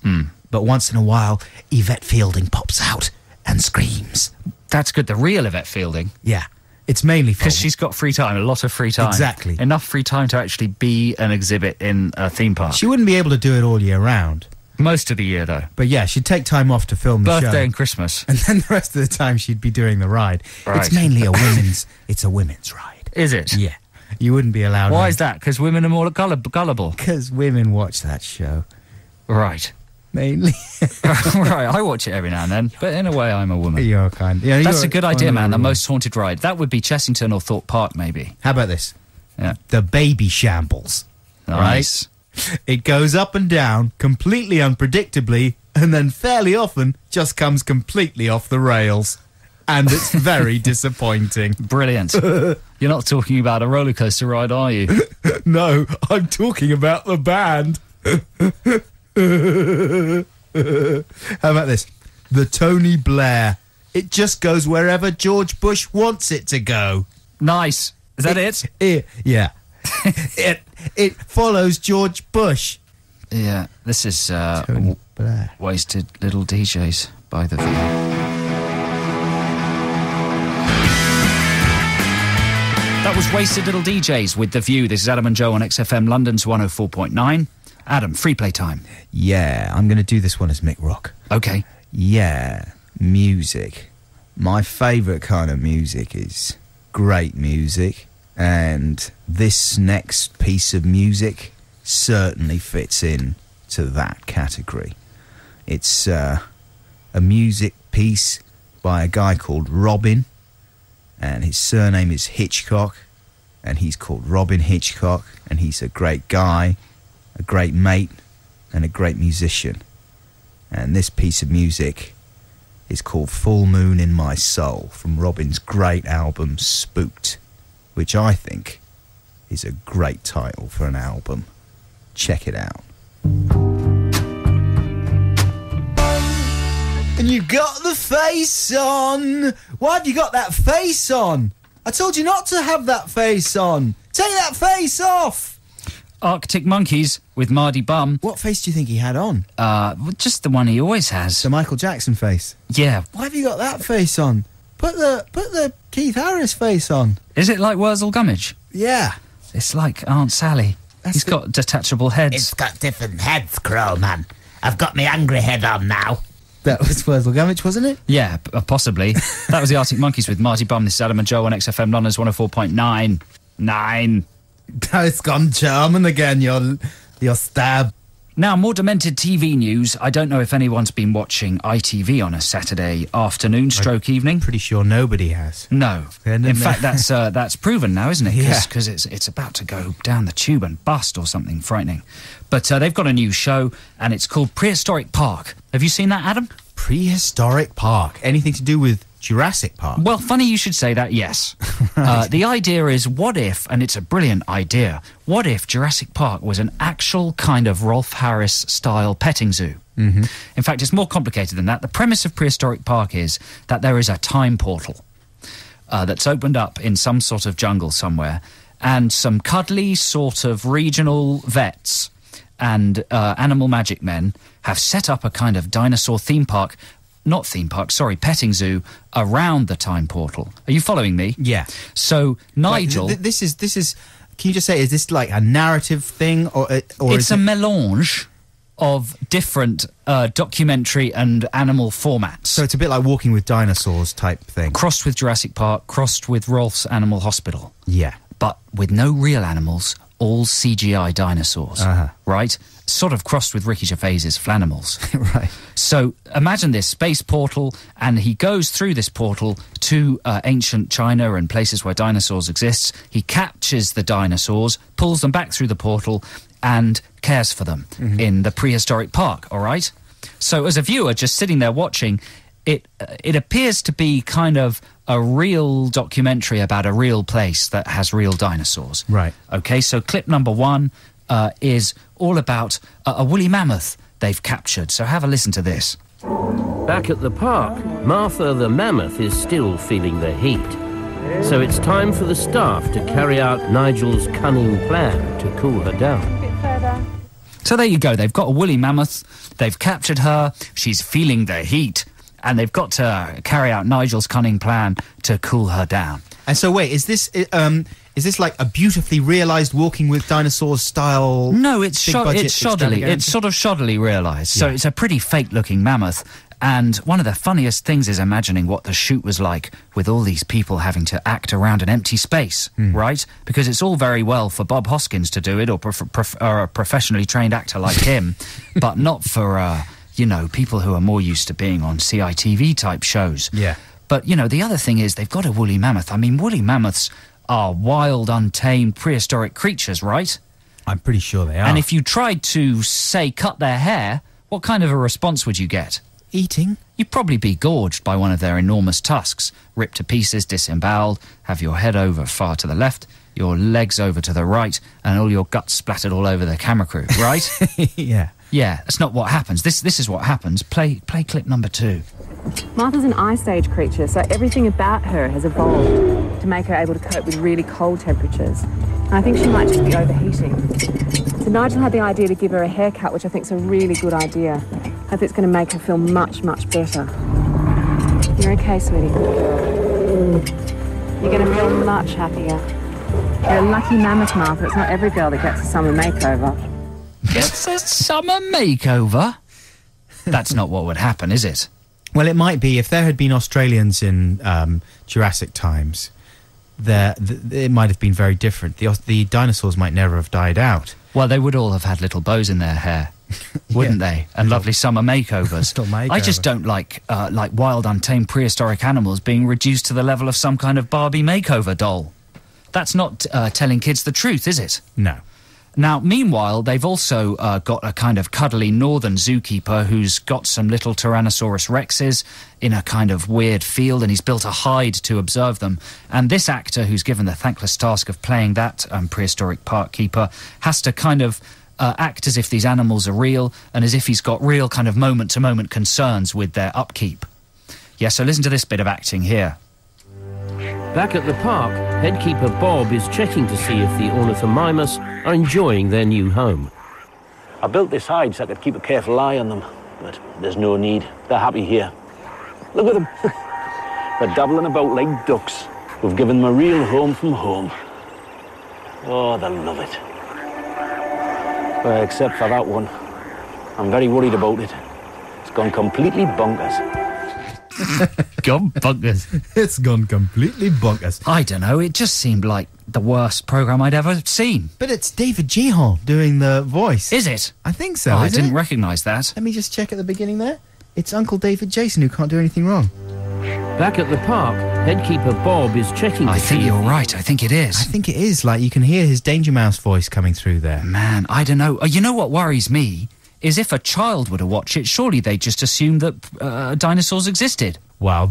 But once in a while, Yvette Fielding pops out and screams. That's good. The real Yvette Fielding. Yeah. It's mainly because she's got free time, a lot of free time. Exactly. Enough free time to actually be an exhibit in a theme park. She wouldn't be able to do it all year round. Most of the year, though. But yeah, she'd take time off to film the show. Birthday and Christmas. And then the rest of the time she'd be doing the ride. Right. It's mainly a women's ride. Is it? Yeah. You wouldn't be allowed. Why is that? Because women are more gullible? Because women watch that show. Right. Mainly. Right, I watch it every now and then, but in a way I'm a woman. You're kind. Yeah, that's a good idea, man. The most haunted ride. That would be Chessington or Thorpe Park, maybe. How about this? Yeah. The Baby Shambles. Nice. Right? It goes up and down completely unpredictably, and then fairly often just comes completely off the rails. And it's very disappointing. Brilliant. You're not talking about a roller coaster ride, are you? No, I'm talking about the band. How about this? The Tony Blair. It just goes wherever George Bush wants it to go. Nice. Is that it? Yeah. It follows George Bush. Yeah. This is Tony Blair. Wasted Little DJs by The View. That was Wasted Little DJs with The View. This is Adam and Joe on XFM London's 104.9. Adam, free play time. Yeah, I'm going to do this one as Mick Rock. Okay. Yeah, music. My favourite kind of music is great music, and this next piece of music certainly fits in to that category. It's a music piece by a guy called Robin, and his surname is Hitchcock, and he's called Robin Hitchcock, and he's a great guy, a great mate, and a great musician. And this piece of music is called Full Moon in My Soul, from Robin's great album Spooked, which I think is a great title for an album. Check it out. And you got the face on. Why have you got that face on? I told you not to have that face on. Take that face off. Arctic Monkeys with Mardy Bum. What face do you think he had on? Just the one he always has. The Michael Jackson face. Yeah. Why have you got that face on? Put the Keith Harris face on. Is it like Wurzel Gummidge? Yeah. It's like Aunt Sally. He's got detachable heads. It's got different heads, Crow Man. I've got my angry head on now. That was Wurzel Gummidge, wasn't it? Yeah, possibly. That was the Arctic Monkeys with Marty Bum. This is Adam and Joe on XFM London's 104.9. 9. Oh, it's gone German again, your stab. Now, more demented TV news. I don't know if anyone's been watching ITV on a Saturday afternoon stroke evening. Pretty sure nobody has. No. In fact, that's proven now, isn't it? Yeah. Because it's about to go down the tube and bust or something frightening. But they've got a new show, and it's called Prehistoric Park. Have you seen that, Adam? Prehistoric Park. Anything to do with Jurassic Park? Well, funny you should say that, yes. The idea is, what if, and it's a brilliant idea, what if Jurassic Park was an actual kind of Rolf Harris-style petting zoo? Mm-hmm. In fact, it's more complicated than that. The premise of Prehistoric Park is that there is a time portal that's opened up in some sort of jungle somewhere, and some cuddly sort of regional vets and animal magic men have set up a kind of dinosaur petting zoo around the time portal. Are you following me? Yeah. So Nigel, this is. Can you just say, is this like a narrative thing, or it's a melange of different documentary and animal formats. So it's a bit like Walking with Dinosaurs type thing. Crossed with Jurassic Park, crossed with Rolf's Animal Hospital. Yeah. But with no real animals, all CGI dinosaurs. Right? Sort of crossed with Ricky Gervais's Flanimals. Right. So imagine this space portal, and he goes through this portal to ancient China and places where dinosaurs exist. He captures the dinosaurs, pulls them back through the portal, and cares for them in the prehistoric park, all right? So as a viewer just sitting there watching, it appears to be kind of a real documentary about a real place that has real dinosaurs. Right. Okay, so clip number 1 is all about a woolly mammoth they've captured. So have a listen to this. Back at the park, Martha the mammoth is still feeling the heat. So it's time for the staff to carry out Nigel's cunning plan to cool her down. So there you go. They've got a woolly mammoth. They've captured her. She's feeling the heat. And they've got to carry out Nigel's cunning plan to cool her down. And so wait, is this like a beautifully realised Walking with Dinosaurs style? No, it's shoddily. It's sort of shoddily realised. So it's a pretty fake-looking mammoth. And one of the funniest things is imagining what the shoot was like with all these people having to act around an empty space, right? Because it's all very well for Bob Hoskins to do it, or a professionally trained actor like him, but not for, people who are more used to being on CITV-type shows. Yeah. But, the other thing is they've got a woolly mammoth. I mean, woolly mammoths are wild, untamed, prehistoric creatures, right? I'm pretty sure they are. And if you tried to, say, cut their hair, what kind of a response would you get? Eating? You'd probably be gorged by one of their enormous tusks, ripped to pieces, disemboweled, have your head over far to the left, your legs over to the right, and all your guts splattered all over the camera crew, right? Yeah. Yeah, that's not what happens. This is what happens. Play clip number 2. Martha's an ice age creature, so everything about her has evolved to make her able to cope with really cold temperatures. And I think she might just be overheating. So Nigel had the idea to give her a haircut, which I think is a really good idea. I think it's going to make her feel much, much better. You're okay, sweetie. You're going to feel much happier. You're a lucky mammoth, Martha. It's not every girl that gets a summer makeover. Gets a summer makeover? That's not what would happen, is it? Well, it might be. If there had been Australians in Jurassic times, it might have been very different. The dinosaurs might never have died out. Well, they would all have had little bows in their hair, wouldn't they? And lovely summer makeovers. I just don't like wild, untamed prehistoric animals being reduced to the level of some kind of Barbie makeover doll. That's not telling kids the truth, is it? No. Now, meanwhile, they've also got a kind of cuddly northern zookeeper who's got some little Tyrannosaurus rexes in a kind of weird field, and he's built a hide to observe them. And this actor, who's given the thankless task of playing that prehistoric park keeper, has to kind of act as if these animals are real, and as if he's got real kind of moment-to-moment concerns with their upkeep. Yeah, so listen to this bit of acting here. Back at the park, headkeeper Bob is checking to see if the ornithomimus are enjoying their new home. I built this hide so I could keep a careful eye on them, but there's no need. They're happy here. Look at them. They're dabbling about like ducks. We've given them a real home from home. Oh, they love it. Well, except for that one. I'm very worried about it. It's It's gone completely bonkers. Gone bonkers. It's gone completely bonkers. I don't know, it just seemed like the worst programme I'd ever seen. But it's David Gihon doing the voice. Is it? I think so. Oh, I isn't didn't it? recognise that. Let me just check at the beginning there. It's Uncle David Jason who can't do anything wrong. Back at the park, headkeeper Bob is checking I think you're right, I think it is. I think it is. Like, you can hear his Danger Mouse voice coming through there. Man, I don't know. You know what worries me? Is if a child were to watch it, surely they just assume that dinosaurs existed. Well,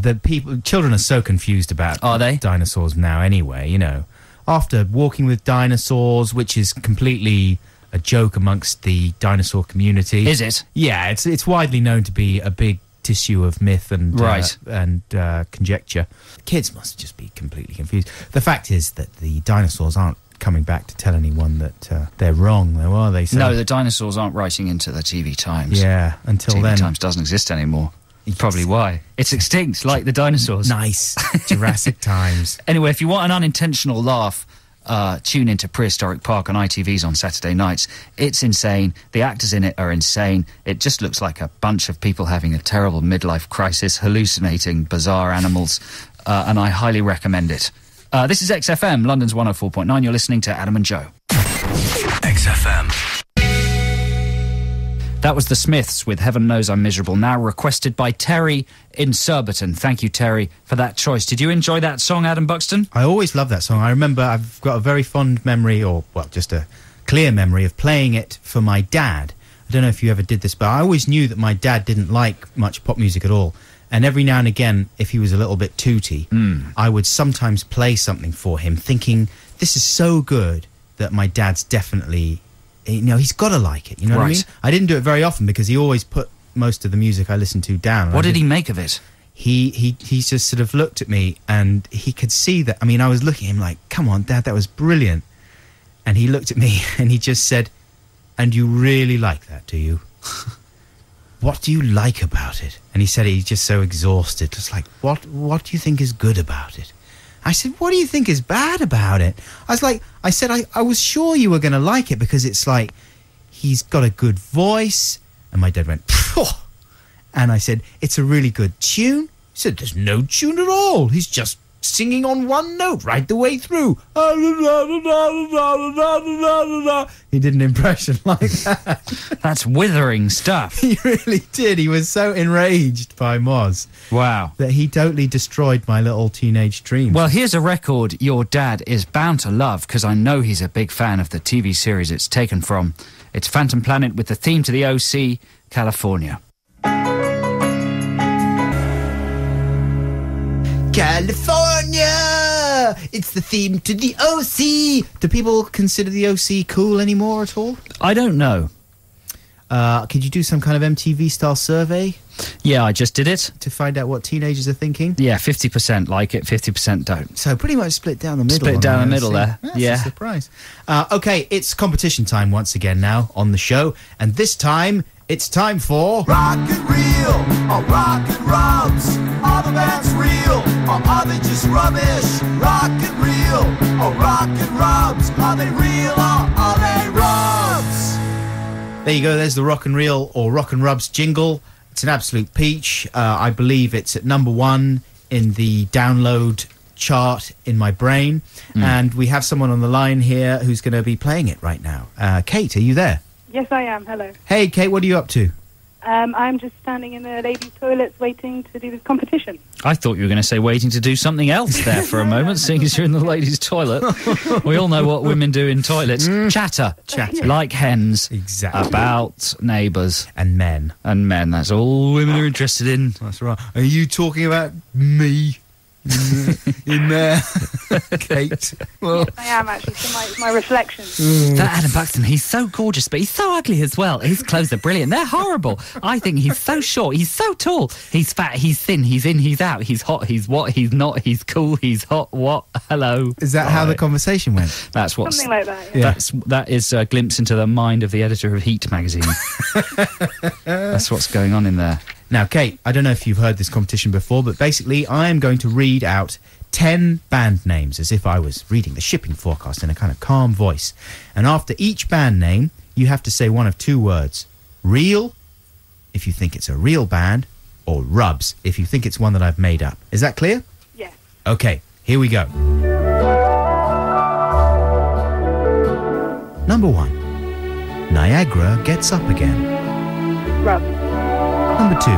children are so confused about dinosaurs now anyway, you know. After walking with dinosaurs, which is completely a joke amongst the dinosaur community. Is it? Yeah, it's widely known to be a big tissue of myth and conjecture. Kids must just be completely confused. The fact is that the dinosaurs aren't coming back to tell anyone that they're wrong, though, are they? So, no, the dinosaurs aren't writing into the TV Times. Yeah, until TV then. Times doesn't exist anymore. Probably why. It's extinct, like the dinosaurs. Nice. Jurassic Times. Anyway, if you want an unintentional laugh, tune into Prehistoric Park on ITV's on Saturday nights. It's insane. The actors in it are insane. It just looks like a bunch of people having a terrible midlife crisis, hallucinating bizarre animals, and I highly recommend it. This is XFM, London's 104.9. You're listening to Adam and Joe. XFM. That was the Smiths with Heaven Knows I'm Miserable Now, requested by Terry in Surbiton. Thank you, Terry, for that choice. Did you enjoy that song, Adam Buxton? I always love that song. I remember I've got a very fond memory, or, well, just a clear memory of playing it for my dad. I don't know if you ever did this, but I always knew that my dad didn't like much pop music at all. And every now and again, if he was a little bit tooty, I would sometimes play something for him, thinking, this is so good that my dad's definitely... You know, he's got to like it, you know what I mean? I didn't do it very often because he always put most of the music I listened to down. What did he make of it? He just sort of looked at me and he could see that. I mean, I was looking at him like, come on, Dad, that was brilliant. And he looked at me and he just said, and you really like that, do you? What do you like about it? And he said he's just so exhausted. Just like, what do you think is good about it? I said, what do you think is bad about it? I said, I was sure you were going to like it because it's like, he's got a good voice. And my dad went, phew. And I said, it's a really good tune. He said, there's no tune at all. He's just singing on one note right the way through. He did an impression like that. That's withering stuff. He really did. He was so enraged by Moz. Wow. That he totally destroyed my little teenage dreams. Well, here's a record your dad is bound to love, because I know he's a big fan of the TV series it's taken from. It's Phantom Planet with the theme to the OC, California. California! It's the theme to the OC! Do people consider the OC cool anymore at all? I don't know. Could you do some kind of MTV-style survey? Yeah, I just did it. To find out what teenagers are thinking? Yeah, 50% like it, 50% don't. So pretty much split down the middle. Split down the middle there. That's yeah. a surprise. Okay, it's competition time once again now on the show. And this time, it's time for... Rock and Reel, or Rock and Rubs. Are the bands real, or are they just rubbish? Rock and Reel, or Rock and Rubs. Are they real, or are they rubs? There you go, there's the Rock and Reel or Rock and Rubs jingle. It's an absolute peach. I believe it's at number 1 in the download chart in my brain. And we have someone on the line here who's going to be playing it right now. Kate, are you there? Yes, I am. Hello. Hey, Kate, what are you up to? I'm just standing in the ladies' toilets waiting to do this competition. I thought you were going to say waiting to do something else there for a moment, seeing as you're in the ladies' toilet. We all know what women do in toilets. Chatter. Like hens. Exactly. About neighbours. And men. And men. That's all women are interested in. That's right. Are you talking about me? In there, Kate. Well, yes, I am actually. So my reflection. That Adam Buxton, he's so gorgeous, but he's so ugly as well. His clothes are brilliant. They're horrible. I think he's so short. He's so tall. He's fat. He's thin. He's in. He's out. He's hot. He's what? He's not. He's cool. He's hot. What? Hello. Is that how the conversation went? That's what. Something like that. Yeah. That is a glimpse into the mind of the editor of Heat magazine. That's what's going on in there. Now, Kate, I don't know if you've heard this competition before, but basically I am going to read out 10 band names as if I was reading the shipping forecast in a kind of calm voice. And after each band name, you have to say one of two words. Real if you think it's a real band, or rubs if you think it's one that I've made up. Is that clear? Yes. Okay, here we go. Number 1. Niagara gets up again. Rub. Number 2.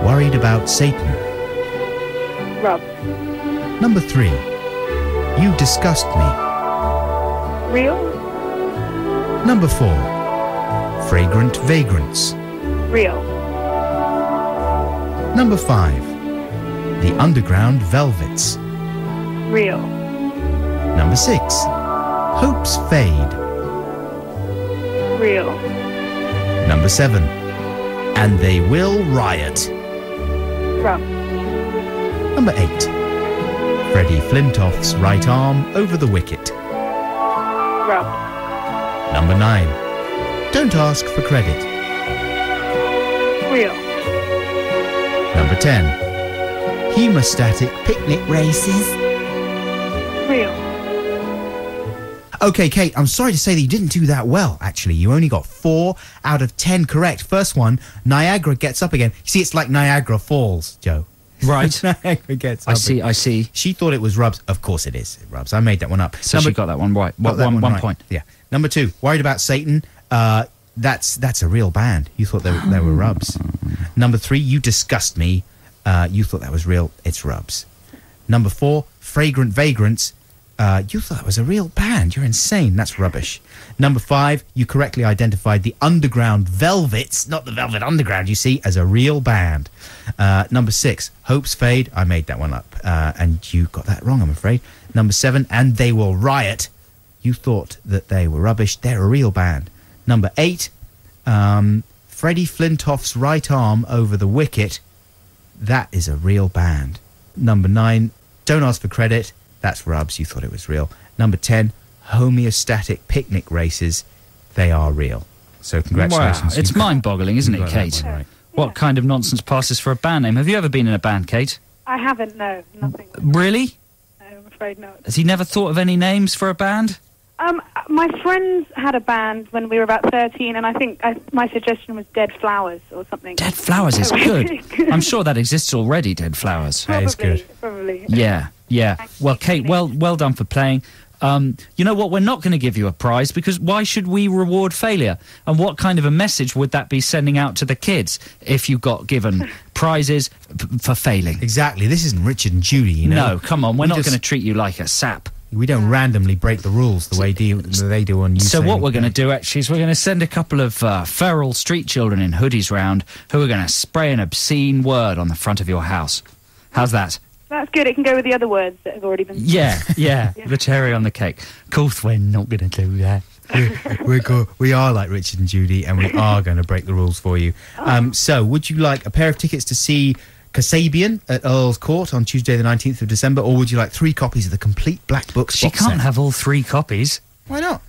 Worried about Satan. Rub. Number 3. You disgust me. Real. Number 4. Fragrant vagrants. Real. Number 5. The Underground Velvets. Real. Number 6. Hopes Fade. Real. Number 7. And They Will Riot. Rub. Number 8. Freddie Flintoff's right arm over the wicket. Rub. Number 9. Don't ask for credit. Real. Number 10. Hemostatic picnic races. Real. Okay, Kate, I'm sorry to say that you didn't do that well, actually. You only got 4 out of 10 correct. First one, Niagara gets up again. You see, it's like Niagara Falls, Joe. Right. Niagara gets up I see. She thought it was rubs. Of course it is rubs. I made that one up. So she got that one right. One right. point. Yeah. Number 2, Worried About Satan. That's a real band. You thought they were rubs. Number 3, You Disgust Me. You thought that was real. It's rubs. Number 4, Fragrant Vagrants. You thought that was a real band. You're insane. That's rubbish. Number 5, you correctly identified the Underground Velvets, not the Velvet Underground, you see, as a real band. Number 6, Hopes Fade. I made that one up. And you got that wrong, I'm afraid. Number 7, And They Will Riot. You thought that they were rubbish. They're a real band. Number 8, Freddie Flintoff's right arm over the wicket. That is a real band. Number 9, Don't Ask for Credit. That's rubs. You thought it was real. Number 10, Homeostatic picnic races. They are real. So congratulations. Wow. It's mind-boggling, isn't it, Kate? Right. What kind of nonsense passes for a band name? Have you ever been in a band, Kate? I haven't, no. Nothing. Really? No, I'm afraid not. Has he never thought of any names for a band? My friends had a band when we were about 13, and I think my suggestion was Dead Flowers or something. Dead Flowers is good. I'm sure that exists already, Dead Flowers. Probably, That is good. Probably. Yeah. Well, Kate, well done for playing. You know what? We're not going to give you a prize because why should we reward failure? And what kind of a message would that be sending out to the kids if you got given prizes for failing? Exactly. This isn't Richard and Judy, you know. No, come on. We're not going to treat you like a sap. We don't randomly break the rules the way they do on you. So what we're going to do, actually, is we're going to send a couple of feral street children in hoodies round who are going to spray an obscene word on the front of your house. How's that? That's good. It can go with the other words that have already been... Yeah. The cherry on the cake. Of course, we're not going to do that. We're cool. We are like Richard and Judy, and we are going to break the rules for you. So, would you like a pair of tickets to see Kasabian at Earl's Court on Tuesday the 19th of December, or would you like 3 copies of the complete Black Books She box can't set? have all 3 copies. Why not?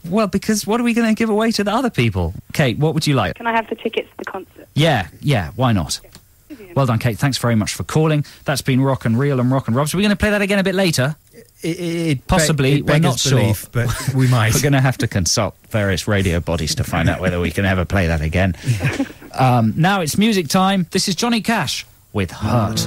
Well, because what are we going to give away to the other people? Kate, what would you like? Can I have the tickets to the concert? Yeah, why not? Well done, Kate. Thanks very much for calling. That's been Rock and Reel and Rock and Rob. So we're going to play that again a bit later? Possibly. We're not sure. But we might. We're going to have to consult various radio bodies to find out whether we can ever play that again. Now it's music time. This is Johnny Cash with Hurt.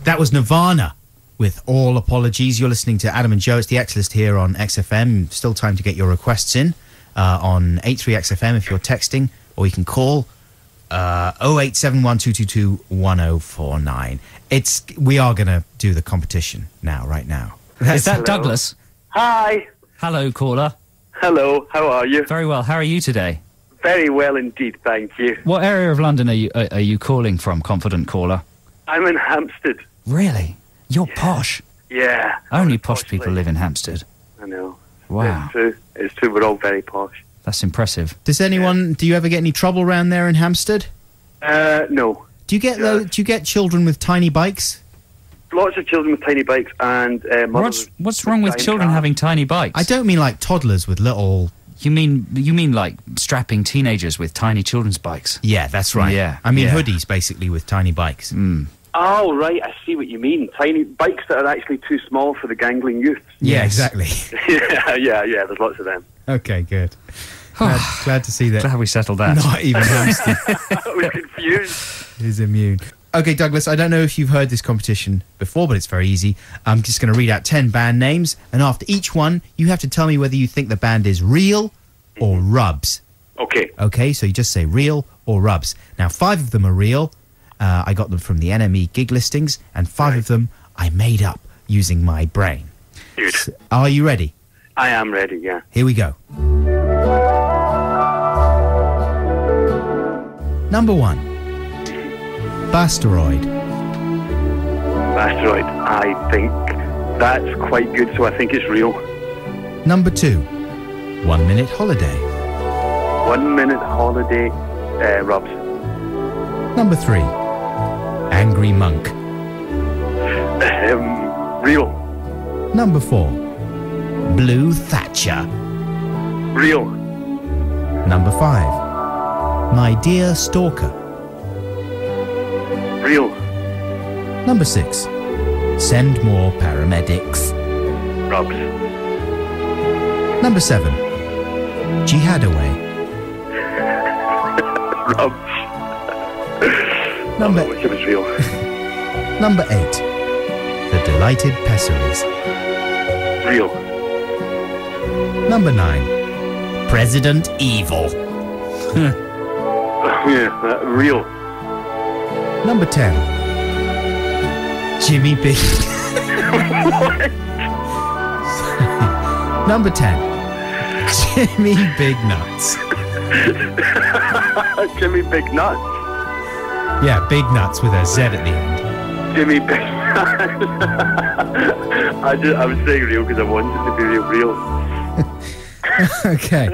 That was Nirvana with All Apologies. You're listening to Adam and Joe. It's the X List here on XFM. Still time to get your requests in on 83XFM if you're texting, or you can call 08712221049. We are going to do the competition right now. Is that Douglas? Hi. Hello, caller. Hello, how are you? Very well. How are you today? Very well indeed, thank you. What area of London are you calling from, confident caller? I'm in Hampstead. Really? You're posh. Yeah. Only posh people live in Hampstead. I know. Wow. It's true, we're all very posh. That's impressive. Do you ever get any trouble around there in Hampstead? No. Do you get children with tiny bikes? Lots of children with tiny bikes and What's wrong with children having tiny bikes? I don't mean like toddlers with little... You mean like strapping teenagers with tiny children's bikes? Yeah, that's right. Yeah. I mean hoodies basically with tiny bikes. Oh, right, I see what you mean. Tiny bikes that are actually too small for the gangling youth. Yeah, exactly. yeah, there's lots of them. Okay, good. Glad to see that. Glad we settled that. Not even Hamster I was confused. is immune. Okay, Douglas, I don't know if you've heard this competition before, but it's very easy. I'm just going to read out 10 band names, and after each one, you have to tell me whether you think the band is real or rubs. Okay. Okay, so you just say real or rubs. Now, 5 of them are real. I got them from the NME gig listings, and 5 of them I made up using my brain. Good. So, are you ready? I am ready, yeah. Here we go. Number 1. Basteroid. Basteroid, I think that's quite good, so I think it's real. Number 2. 1 Minute Holiday. 1 Minute Holiday, rubs. Number 3. Angry Monk. Real. Number 4. Blue Thatcher. Real. Number 5. My Dear Stalker. Real. Number 6. Send More Paramedics. Rubs. Number 7. Jihadaway. Rubs. Number I wish it was real. Number 8. The Delighted Pessaries. Real. Number 9. President Evil. Real. Number 10. Jimmy Big. Number 10. Jimmy Big Nuts. Jimmy Big Nuts. Yeah, Big Nuts with a Z at the end. Jimmy Big Nuts. I was saying real because I wanted it to be real. Okay.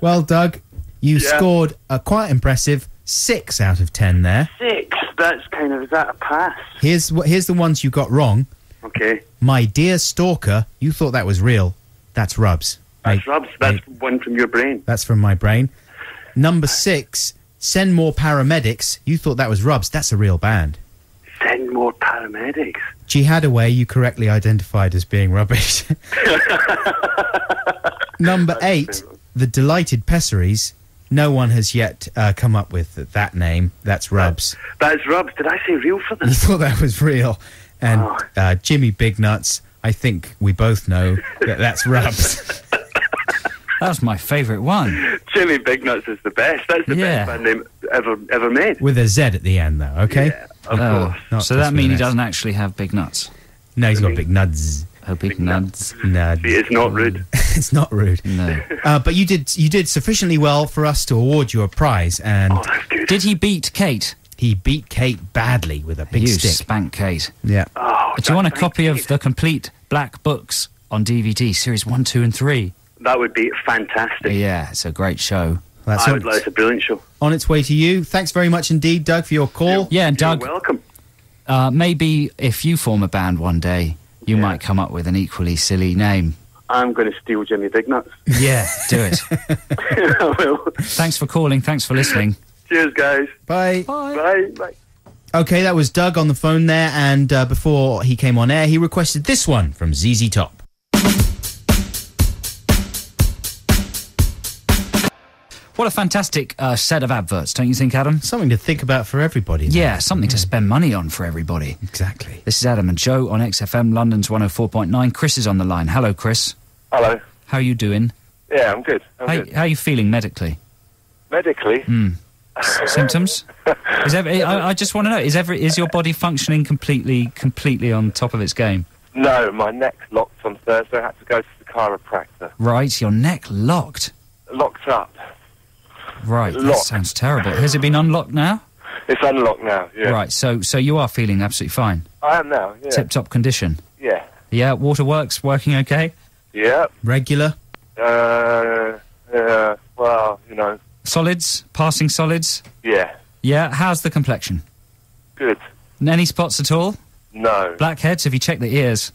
Well, Doug, you scored a quite impressive 6 out of 10 there. 6? That's kind of, is that a pass? Here's the ones you got wrong. Okay. My Dear Stalker, you thought that was real. That's rubs. That's rubs. That's one from your brain. That's from my brain. Number 6, Send More Paramedics, you thought that was rubs. That's a real band. Send More Paramedics. Jihadaway, you correctly identified as being rubbish. Number 8, The Delighted Pessaries. No one has yet come up with that name. That's rubs. That's rubs. Did I say real for You this? thought that was real. And Jimmy Big Nuts, I think we both know that that's rubs. That was my favourite one. Jimmy Big Nuts is the best. That's the best band name ever made. With a Z at the end, though, okay? Yeah, of course. Not So just that with means an he S. doesn't actually have big nuts. No, he's got big nuts. Oh, big nuts. Nuts. See, it's not rude. It's not rude. No. But you did sufficiently well for us to award you a prize. And that's good. Did he beat Kate? He beat Kate badly with a big You stick. spanked Kate. Yeah. Oh, Do you want a copy of the complete Black Books on DVD, series 1, 2 and 3? That would be fantastic. Yeah, it's a great show. That's I would like it's a brilliant show. on its way to you. Thanks very much indeed, Doug, for your call. Yeah, and Doug, You're welcome. maybe if you form a band one day, you might come up with an equally silly name. I'm going to steal Jimmy Big Nuts. Yeah, do it. I will. Thanks for calling. Thanks for listening. Cheers, guys. Bye. Bye. Bye. Okay, that was Doug on the phone there, and before he came on air, he requested this one from ZZ Top. What a fantastic set of adverts, don't you think, Adam? Something to think about for everybody. Yeah, something to spend money on for everybody. Exactly. This is Adam and Joe on XFM, London's 104.9. Chris is on the line. Hello, Chris. Hello. How are you doing? Yeah, I'm good. I'm good. How are you feeling medically? Medically? Symptoms? I just want to know, is your body functioning completely on top of its game? No, my neck's locked on Thursday. I had to go to the chiropractor. Right, your neck locked? Locked up. Right, that Locked. sounds terrible. Has it been unlocked now? It's unlocked now, yeah. Right, so you are feeling absolutely fine? I am now, yeah. Tip-top condition? Yeah. Yeah, waterworks working okay? Yeah. Regular? Well, you know. Solids? Passing solids? Yeah. Yeah, how's the complexion? Good. Any spots at all? No. Blackheads? Have you checked the ears?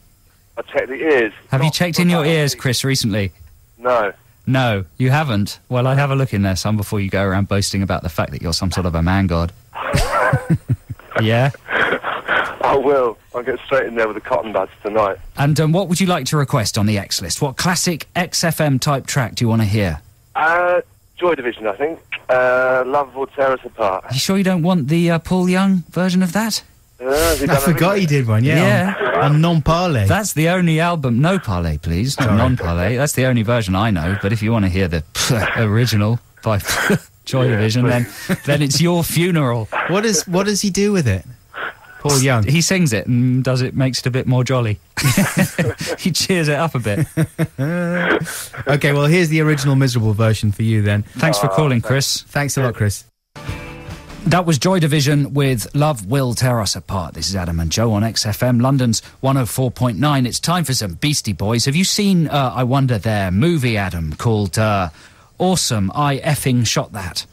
I checked the ears. Have you checked in your ears, Chris, recently? No. No, you haven't? Well, I'd have a look in there some before you go around boasting about the fact that you're some sort of a man god. Yeah? I will. I'll get straight in there with the cotton buds tonight. And what would you like to request on the X list? What classic XFM type track do you want to hear? Joy Division, I think. Love Will Tear Us Apart. You sure you don't want the Paul Young version of that? I forgot he did one, on Non-Parley. That's the only album... No Parley, please. Not Non-Parley. That's the only version I know. But if you want to hear the original by Joy Division, then it's your funeral. What does he do with it? Paul Young. He sings it and makes it a bit more jolly. He cheers it up a bit. Okay, well, here's the original miserable version for you then. Thanks for calling, Chris. Thanks a lot, Chris. That was Joy Division with Love Will Tear Us Apart. This is Adam and Joe on XFM, London's 104.9. It's time for some Beastie Boys. Have you seen, I wonder, their movie, Adam, called Awesome, I Effing Shot That?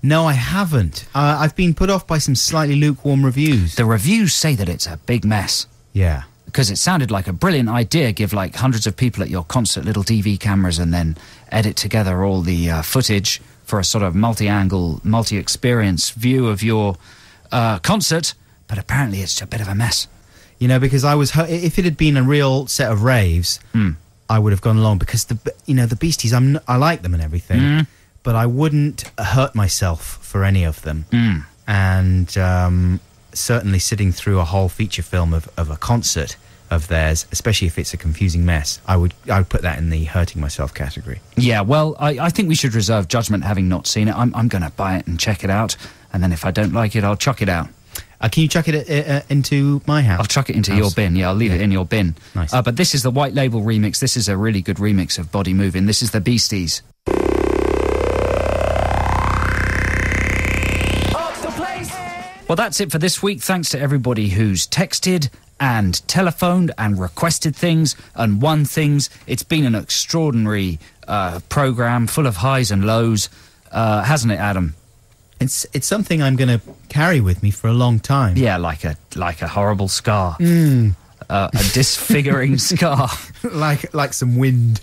No, I haven't. I've been put off by some slightly lukewarm reviews. The reviews say that it's a big mess. Yeah. Because it sounded like a brilliant idea. Give, like, hundreds of people at your concert little DV cameras and then edit together all the footage for a sort of multi-angle, multi-experience view of your concert. But apparently it's a bit of a mess. You know, because if it had been a real set of raves, I would have gone along. Because, the Beasties, I like them and everything. But I wouldn't hurt myself for any of them. And certainly sitting through a whole feature film of a concert of theirs, especially if it's a confusing mess, I would put that in the hurting myself category. Yeah, well, I think we should reserve judgment having not seen it. I'm going to buy it and check it out. And then if I don't like it, I'll chuck it out. Can you chuck it into my house? I'll chuck it into your bin. Yeah, I'll leave it in your bin. Nice. But this is the White Label remix. This is a really good remix of Body Moving. This is the Beasties. Well, that's it for this week. Thanks to everybody who's texted and telephoned and requested things and won things. It's been an extraordinary programme full of highs and lows, hasn't it, Adam? It's something I'm going to carry with me for a long time. Yeah, like a horrible scar. A disfiguring scar. like some wind.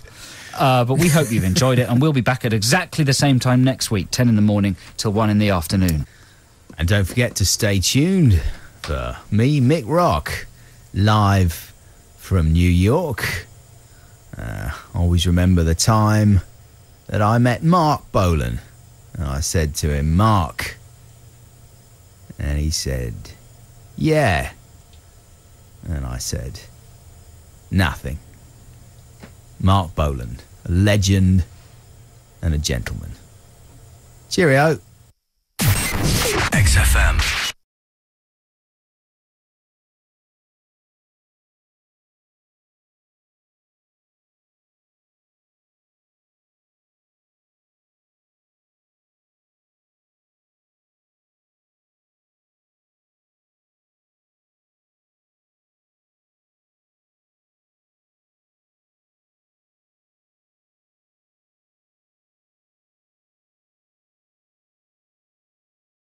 But we hope you've enjoyed it, and we'll be back at exactly the same time next week, 10 in the morning till 1 in the afternoon. And don't forget to stay tuned for me, Mick Rock, live from New York. Always remember the time that I met Mark Bolan. And I said to him, Mark. And he said, yeah. And I said, nothing. Mark Bolan, a legend and a gentleman. Cheerio.